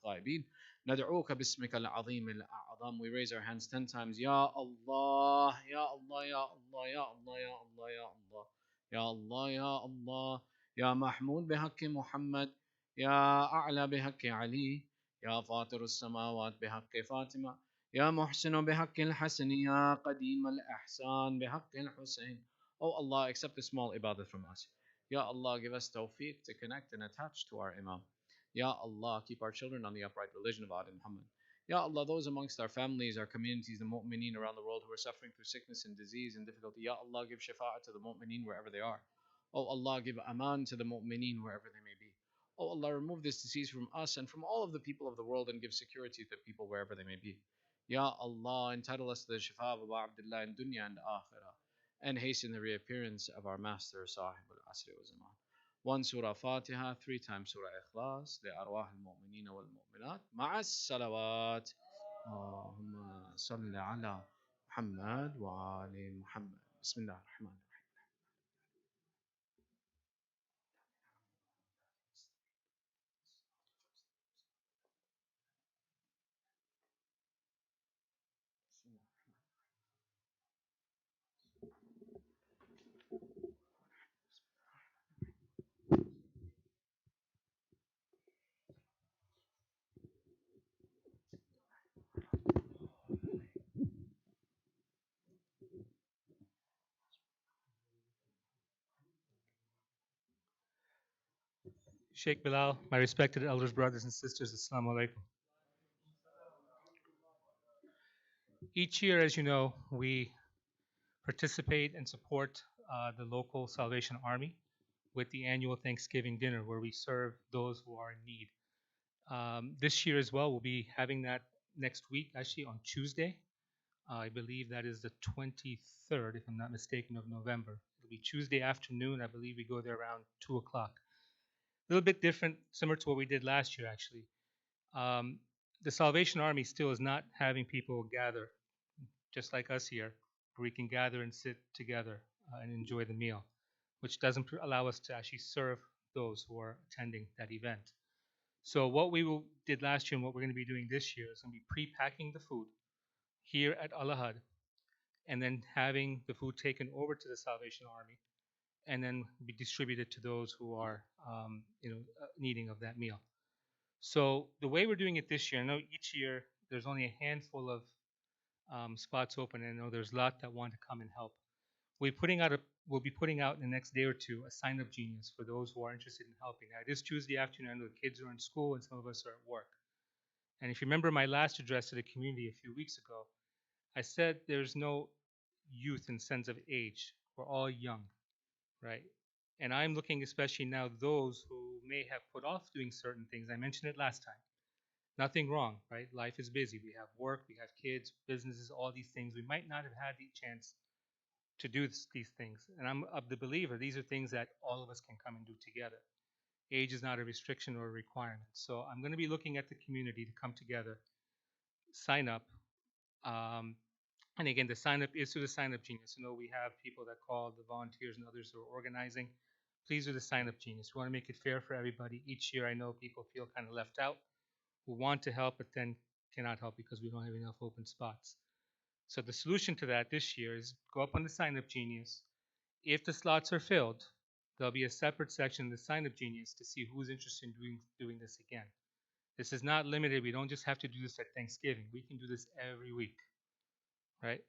Hadirin, Nad'uka bismika al-azim al-a'zam. We raise our hands 10 times. Ya Allah, Ya Allah, Ya Allah, Ya Allah, Ya Allah, Ya Allah. Ya Allah, Ya Allah. Ya Mahmud bihaqqi Muhammad. Ya A'la bihaqqi Ali. Ya Fatir al-samawat bihaqqi Fatima. Ya Muhsin bihaqqi al-Hasan. Ya Qadim al-Ihsan bihaqqi al-Husayn. Oh Allah, accept the small ibadah from us. Ya Allah, give us tawfiq to connect and attach to our Imam. Ya Allah, keep our children on the upright religion of Adi Muhammad. Ya Allah, those amongst our families, our communities, the mu'mineen around the world who are suffering through sickness and disease and difficulty, Ya Allah, give shafa'at to the mu'mineen wherever they are. Oh Allah, give aman to the mu'mineen wherever they may be. Oh Allah, remove this disease from us and from all of the people of the world and give security to people wherever they may be. Ya Allah, entitle us to the shafa of Abu Abdullah in dunya and akhirah, and hasten the reappearance of our master, Sahib al-Asri wa Zaman. 1 Surah Fatiha, 3 times Surah Ikhlas, لأرواح المؤمنين والمؤمنات مع الصلوات. اللهم صل على محمد وآل محمد. بسم الله الرحمن الرحيم. Sheikh Bilal, my respected elders, brothers, and sisters, Assalamu alaikum. Each year, as you know, we participate and support the local Salvation Army with the annual Thanksgiving dinner where we serve those who are in need. This year as well, we'll be having that next week, actually on Tuesday. I believe that is the 23rd, if I'm not mistaken, of November. It'll be Tuesday afternoon. I believe we go there around 2 o'clock. A little bit different, similar to what we did last year, actually. The Salvation Army still is not having people gather, just like us here, where we can gather and sit together and enjoy the meal, which doesn't allow us to actually serve those who are attending that event. So what we did last year and what we're going to be doing this year is going to be pre-packing the food here at Al-Ahad, and then having the food taken over to the Salvation Army, and then be distributed to those who are, needing of that meal. So the way we're doing it this year, I know each year there's only a handful of spots open, and I know there's a lot that want to come and help. We'll be putting out in the next day or two a sign-up genius for those who are interested in helping. Now, it is Tuesday afternoon. I know the kids are in school and some of us are at work. And if you remember my last address to the community a few weeks ago, I said there's no youth in sense of age. We're all young, right? And I'm looking especially now those who may have put off doing certain things. I mentioned it last time. Nothing wrong, right? Life is busy. We have work, we have kids, businesses, all these things. We might not have had the chance to do these things. And I'm of the believer these are things that all of us can come and do together. Age is not a restriction or a requirement. So I'm going to be looking at the community to come together, sign up. And again, the sign up is through the Sign Up Genius. You know, we have people that call, the volunteers and others who are organizing. Please do the Sign Up Genius. We want to make it fair for everybody. Each year, I know people feel kind of left out, who want to help but then cannot help because we don't have enough open spots. So the solution to that this year is go up on the Sign Up Genius. If the slots are filled, there'll be a separate section in the Sign Up Genius to see who's interested in doing this again. This is not limited. We don't just have to do this at Thanksgiving. We can do this every week, right?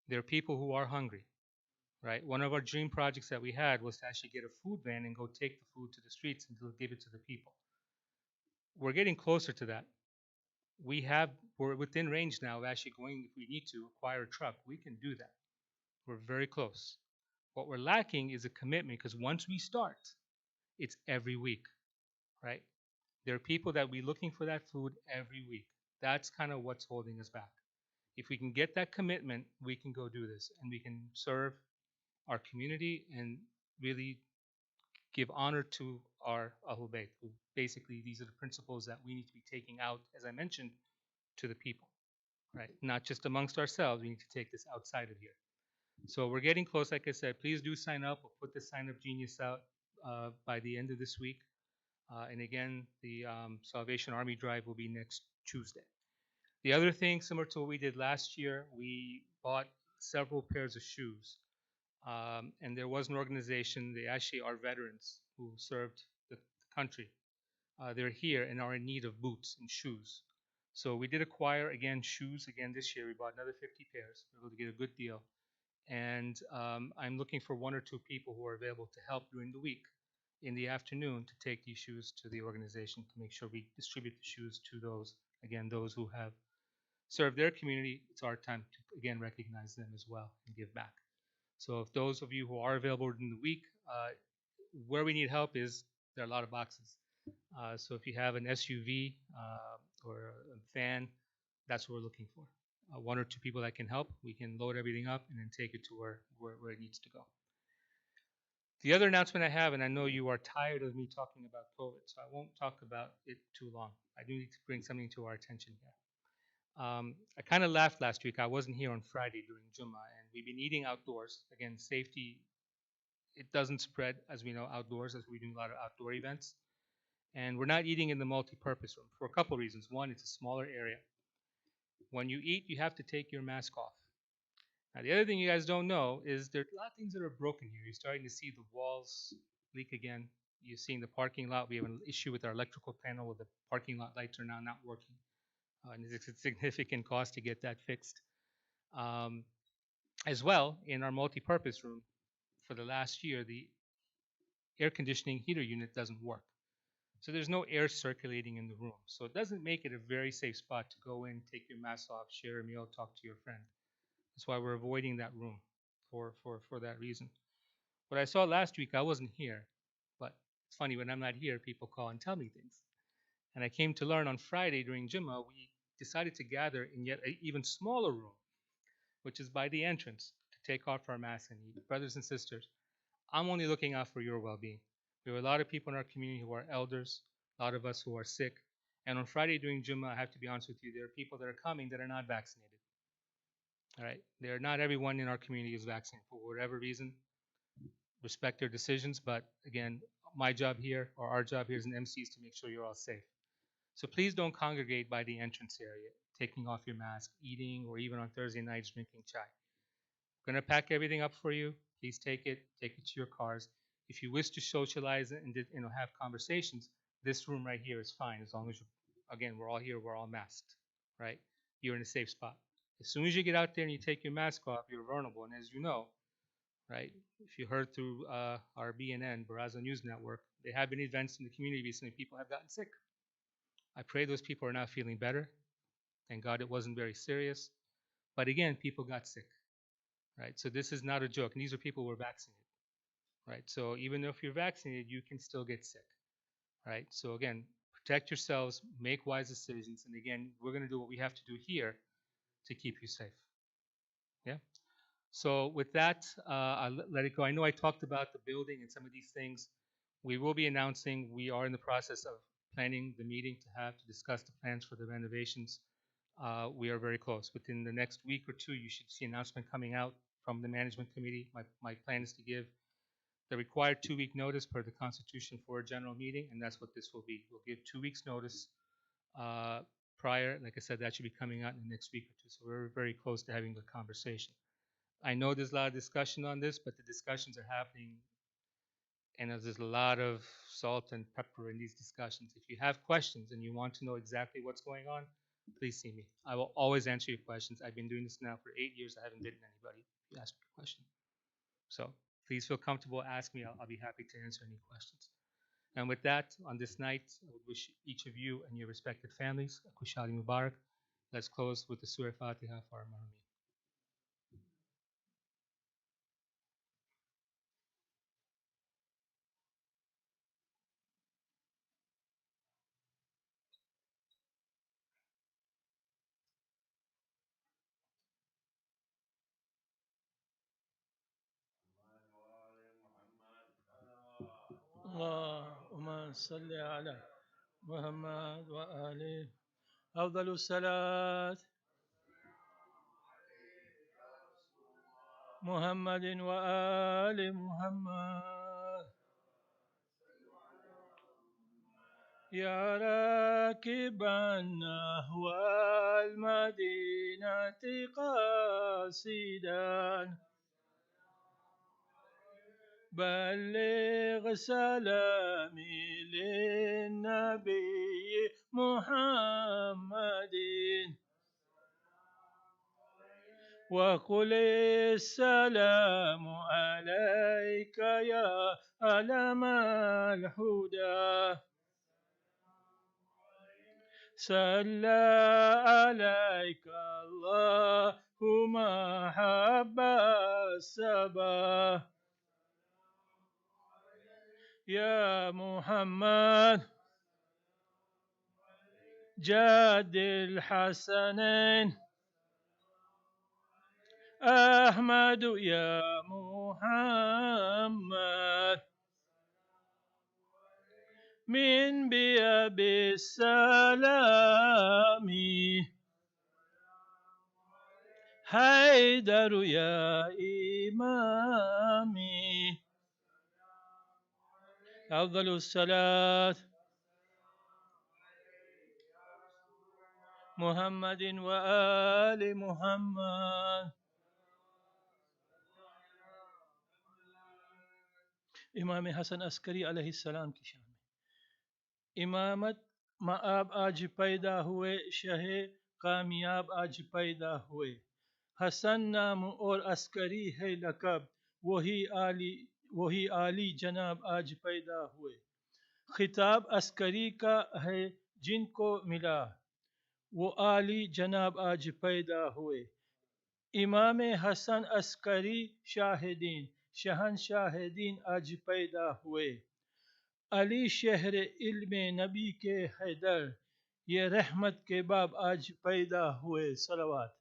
There are people who are hungry, right? One of our dream projects that we had was to actually get a food van and go take the food to the streets and give it to the people. We're getting closer to that. We're within range now of actually going, if we need to, acquire a truck. We can do that. We're very close. What we're lacking is a commitment, because once we start, it's every week, right? There are people that be looking for that food every week. That's kind of what's holding us back. If we can get that commitment, we can go do this, and we can serve our community and really give honor to our Ahlul Bayt. Basically, these are the principles that we need to be taking out, as I mentioned, to the people, right? Not just amongst ourselves. We need to take this outside of here. So we're getting close. Like I said, please do sign up. We'll put the sign up genius out by the end of this week. And again, the Salvation Army drive will be next Tuesday. The other thing, similar to what we did last year, we bought several pairs of shoes. And there was an organization, they actually are veterans who served the country. They're here and are in need of boots and shoes. So we did acquire, again, shoes. Again, this year we bought another 50 pairs. We were able to get a good deal. And I'm looking for one or two people who are available to help during the week in the afternoon to take these shoes to the organization to make sure we distribute the shoes to those, again, those who have served their community. It's our time to, again, recognize them as well and give back. So if those of you who are available during the week, where we need help is there are a lot of boxes. So if you have an SUV or a van, that's what we're looking for. One or two people that can help, we can load everything up and then take it to where it needs to go. The other announcement I have, and I know you are tired of me talking about COVID, so I won't talk about it too long. I do need to bring something to our attention here. I kind of laughed last week. I wasn't here on Friday during Jummah, and we've been eating outdoors. Again, safety, it doesn't spread, as we know, outdoors, as we're doing a lot of outdoor events. And we're not eating in the multi-purpose room for a couple of reasons. One, it's a smaller area. When you eat, you have to take your mask off. Now, the other thing you guys don't know is there are a lot of things that are broken here. You're starting to see the walls leak again. You're seeing the parking lot. We have an issue with our electrical panel where the parking lot lights are now not working. And it's a significant cost to get that fixed. As well, in our multi-purpose room, for the last year, the air conditioning heater unit doesn't work. So there's no air circulating in the room. So it doesn't make it a very safe spot to go in, take your mask off, share a meal, talk to your friend. That's why we're avoiding that room for that reason. What I saw last week, I wasn't here, but it's funny, when I'm not here, people call and tell me things. And I came to learn on Friday during Jummah, we decided to gather in yet an even smaller room, which is by the entrance, to take off our masks and eat. Brothers and sisters, I'm only looking out for your well-being. We have a lot of people in our community who are elders, a lot of us who are sick. And on Friday during Jummah, I have to be honest with you, there are people that are coming that are not vaccinated. All right, not everyone in our community is vaccinated for whatever reason. Respect their decisions, but again, my job here, or our job here as an MC, is to make sure you're all safe. So please don't congregate by the entrance area, taking off your mask, eating, or even on Thursday nights drinking chai. We're gonna pack everything up for you. Please take it to your cars. If you wish to socialize and have conversations, this room right here is fine, as long as again, we're all here, we're all masked, right? You're in a safe spot. As soon as you get out there and you take your mask off, you're vulnerable. And as you know, right, if you heard through our BNN, Barraza News Network, there have been events in the community recently, people have gotten sick. I pray those people are now feeling better. Thank God it wasn't very serious. But again, people got sick, right? So this is not a joke. And these are people who were vaccinated, right? So even if you're vaccinated, you can still get sick, right? So again, protect yourselves, make wise decisions. And again, we're going to do what we have to do here to keep you safe. Yeah. So with that, I'll let it go. I know I talked about the building and some of these things. We will be announcing, we are in the process of planning the meeting to discuss the plans for the renovations. We are very close. Within the next week or two, you should see an announcement coming out from the management committee. My plan is to give the required 2-week notice per the Constitution for a general meeting, and that's what this will be. We'll give 2 weeks notice prior. Like I said, that should be coming out in the next week or two. So we're very close to having the conversation. I know there's a lot of discussion on this, but the discussions are happening, and there's a lot of salt and pepper in these discussions. If you have questions and you want to know exactly what's going on, please see me. I will always answer your questions. I've been doing this now for 8 years. I haven't bitten anybody. If you ask me a question. So please feel comfortable, ask me. I'll be happy to answer any questions. And with that, on this night, I would wish each of you and your respected families a Kushali Mubarak. Let's close with the Surah Fatiha for our Marami. اللهم صل على محمد وآله أفضل الصلاة محمد وآل محمد يا راكبا نحو المدينة قاصدا بلغ سلامي للنبي محمد وقل السلام عليك يا علم الهدى صلى عليك اللهم حب السبا يا محمد جاد الحسنين أحمد يا محمد من بياب السلام حيدر يا إمامي أفضل الصلاة محمد وآل محمد امام حسن عسکری علیہ السلام کی شان میں امامت مآب آج پیدا ہوئے شہ کامیاب آج پیدا ہوئے حسن نام اور عسکری ہے لقب وہی عالی جناب آج پیدا ہوئے خطاب عسکری کا ہے جن کو ملا وہ عالی جناب آج پیدا ہوئے امام حسن عسکری شاہدین شہنشاہدین آج پیدا ہوئے علی شہر علم نبی کے حیدر یہ رحمت کے باب آج پیدا ہوئے صلوات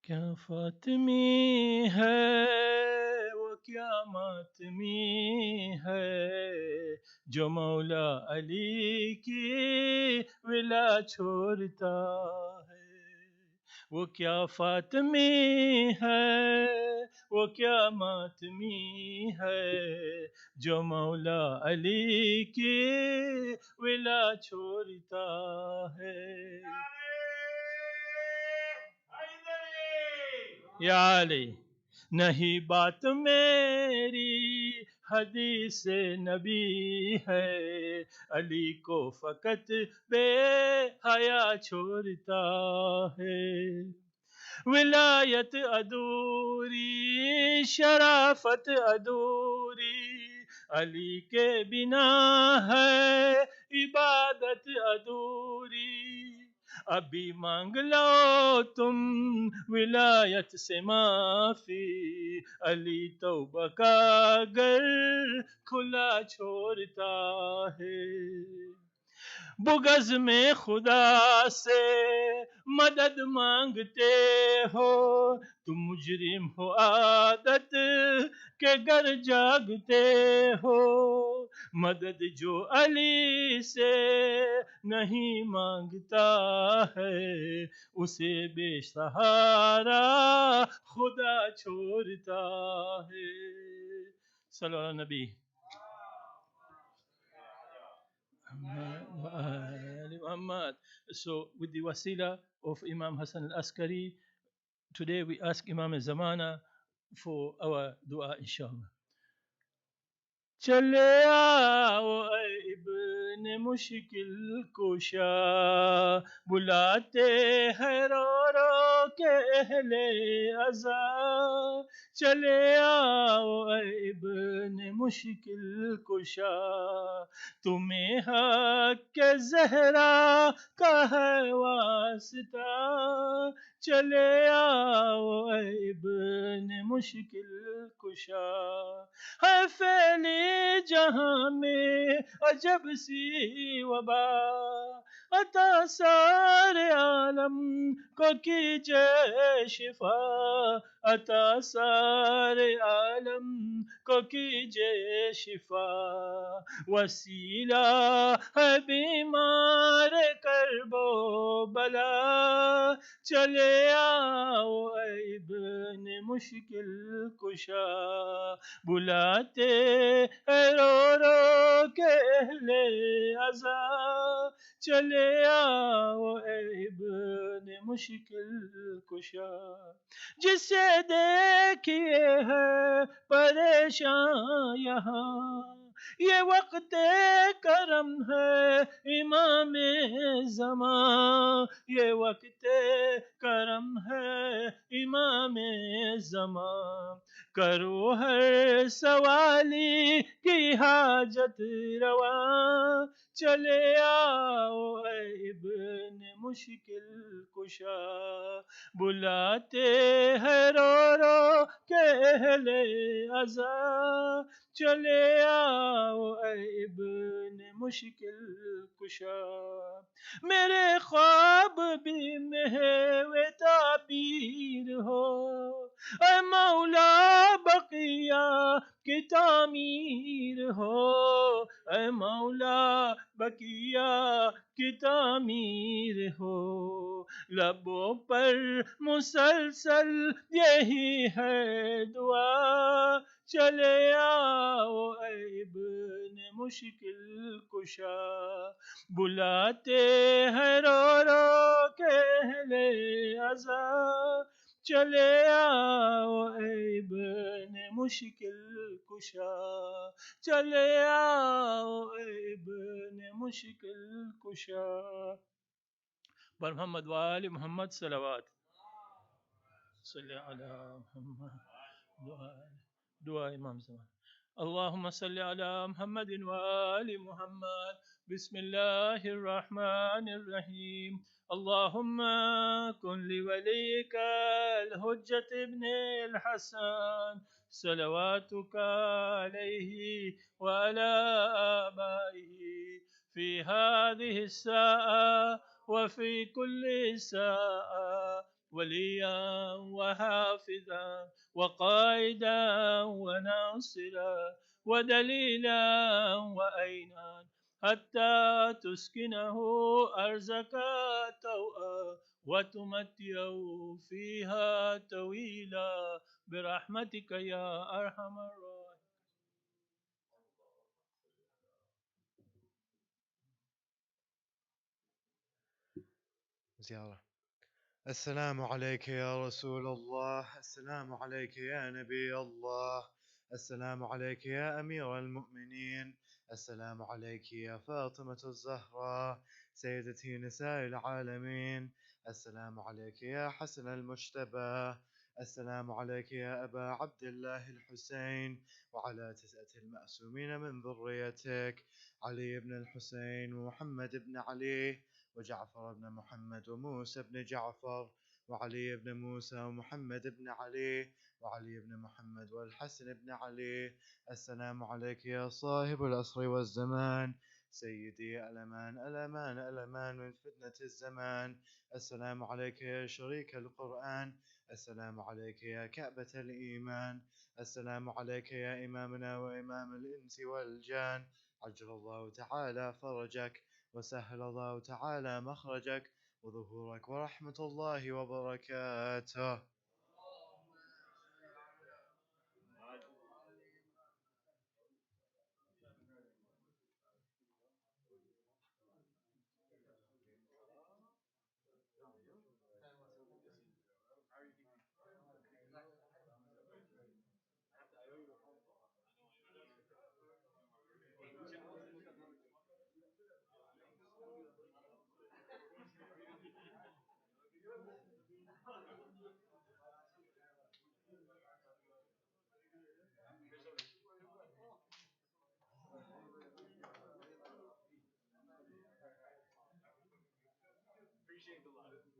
کیا فاطمی ہے وہ کیا ماتمی ہے جو مولا علی کی ولا چھوڑتا ہے وہ کیا فاطمی ہے وہ کیا ماتمی ہے جو مولا علی کی ولا چھوڑتا ہے یا علی نہیں بات میری حدیث نبی ہے علی کو فقط بے حیا چھوڑتا ہے ولایت ادھوری شرافت ادھوری علی کے بنا ہے عبادت ادھوری ابھی مانگ لو تم ولایت سے معافی علی توبہ کا گر کھلا چھوڑتا ہے بغض میں خدا سے مدد مانگتے ہو تم مجرم ہو عادت کے گر جاگتے ہو مدد جو علی سے نہیں مانگتا ہے اسے بے سہارا خدا چھوڑتا ہے صلی اللہ علیہ نبی Muhammad. So with the wasila of Imam Hasan al-Askari, today we ask Imam Zamana for our dua inshallah. چلے آؤ اے ابن مشکل کشا بلاتے ہیں رو رو کے اہل عزا چلے آؤ اے ابن مشکل کشا تمہیں حق کے زہرا کا ہے واسطہ چلے آؤ اے ابن مشکل کشا ہے پھیلی جہاں میں عجب سی وبا عطا سارے عالم کو کیجے شفا عطا سارے عالم کو کیجے شفا وسیلہ ہے بیمار کرب و بلا چلے آؤ اے ابن مشکل کشا بلاتے اے رو رو کے اہل عزا چلے آؤ اے ابن مشکل کشا جسے دیکھیے ہے پریشان یہاں یہ وقت کرم ہے امام زمان یہ وقت کرم ہے امام زمان کرو ہر سوالی کی حاجت روا چلے آؤ اے ابن مشکل کشا بلاتے ہیں رو رو کے اہل عزا چلے آؤ اے ابن مشکل کشا میرے خواب بھی محو تعبیر ہو اے مولا بقیہ کی تعمیر ہو اے مولا بقیہ کی تعمیر ہو لبوں پر مسلسل یہی ہے دعا چلے آؤ اے ابن مشکل کشا بلاتے ہیں رو رو کے اہل عزا چلے آؤ اے ابن مشکل کشا چلے آؤ اے ابن مشکل کشا پر محمد وآل محمد صلوات صلی علی محمد دعا امام زمان اللهم صل على محمد وآل محمد بسم الله الرحمن الرحيم اللهم كن لوليك الحجة ابن الحسن صلواتك عليه وعلى آبائه في هذه الساعة وفي كل ساعة وليا وحافظا وقائدا وناصرا ودليلا وأينا حتى تسكنه أرزك توءا وتمتعه فيها طويلا برحمتك يا أرحم الراحمين. زيارة. السلام عليك يا رسول الله، السلام عليك يا نبي الله، السلام عليك يا أمير المؤمنين، السلام عليك يا فاطمة الزهراء سيدتي نساء العالمين، السلام عليك يا حسن المجتبى، السلام عليك يا أبا عبد الله الحسين، وعلى 9 المأسومين من ذريتك علي بن الحسين ومحمد بن علي وجعفر بن محمد وموسى بن جعفر وعلي بن موسى ومحمد بن علي وعلي بن محمد والحسن بن علي. السلام عليك يا صاحب العصر والزمان سيدي الأمان الأمان الأمان من فتنة الزمان. السلام عليك يا شريك القرآن، السلام عليك يا كعبة الإيمان، السلام عليك يا إمامنا وإمام الإنس والجان، عجل الله تعالى فرجك وسهل الله تعالى مخرجك وظهورك ورحمة الله وبركاته. appreciate a lot.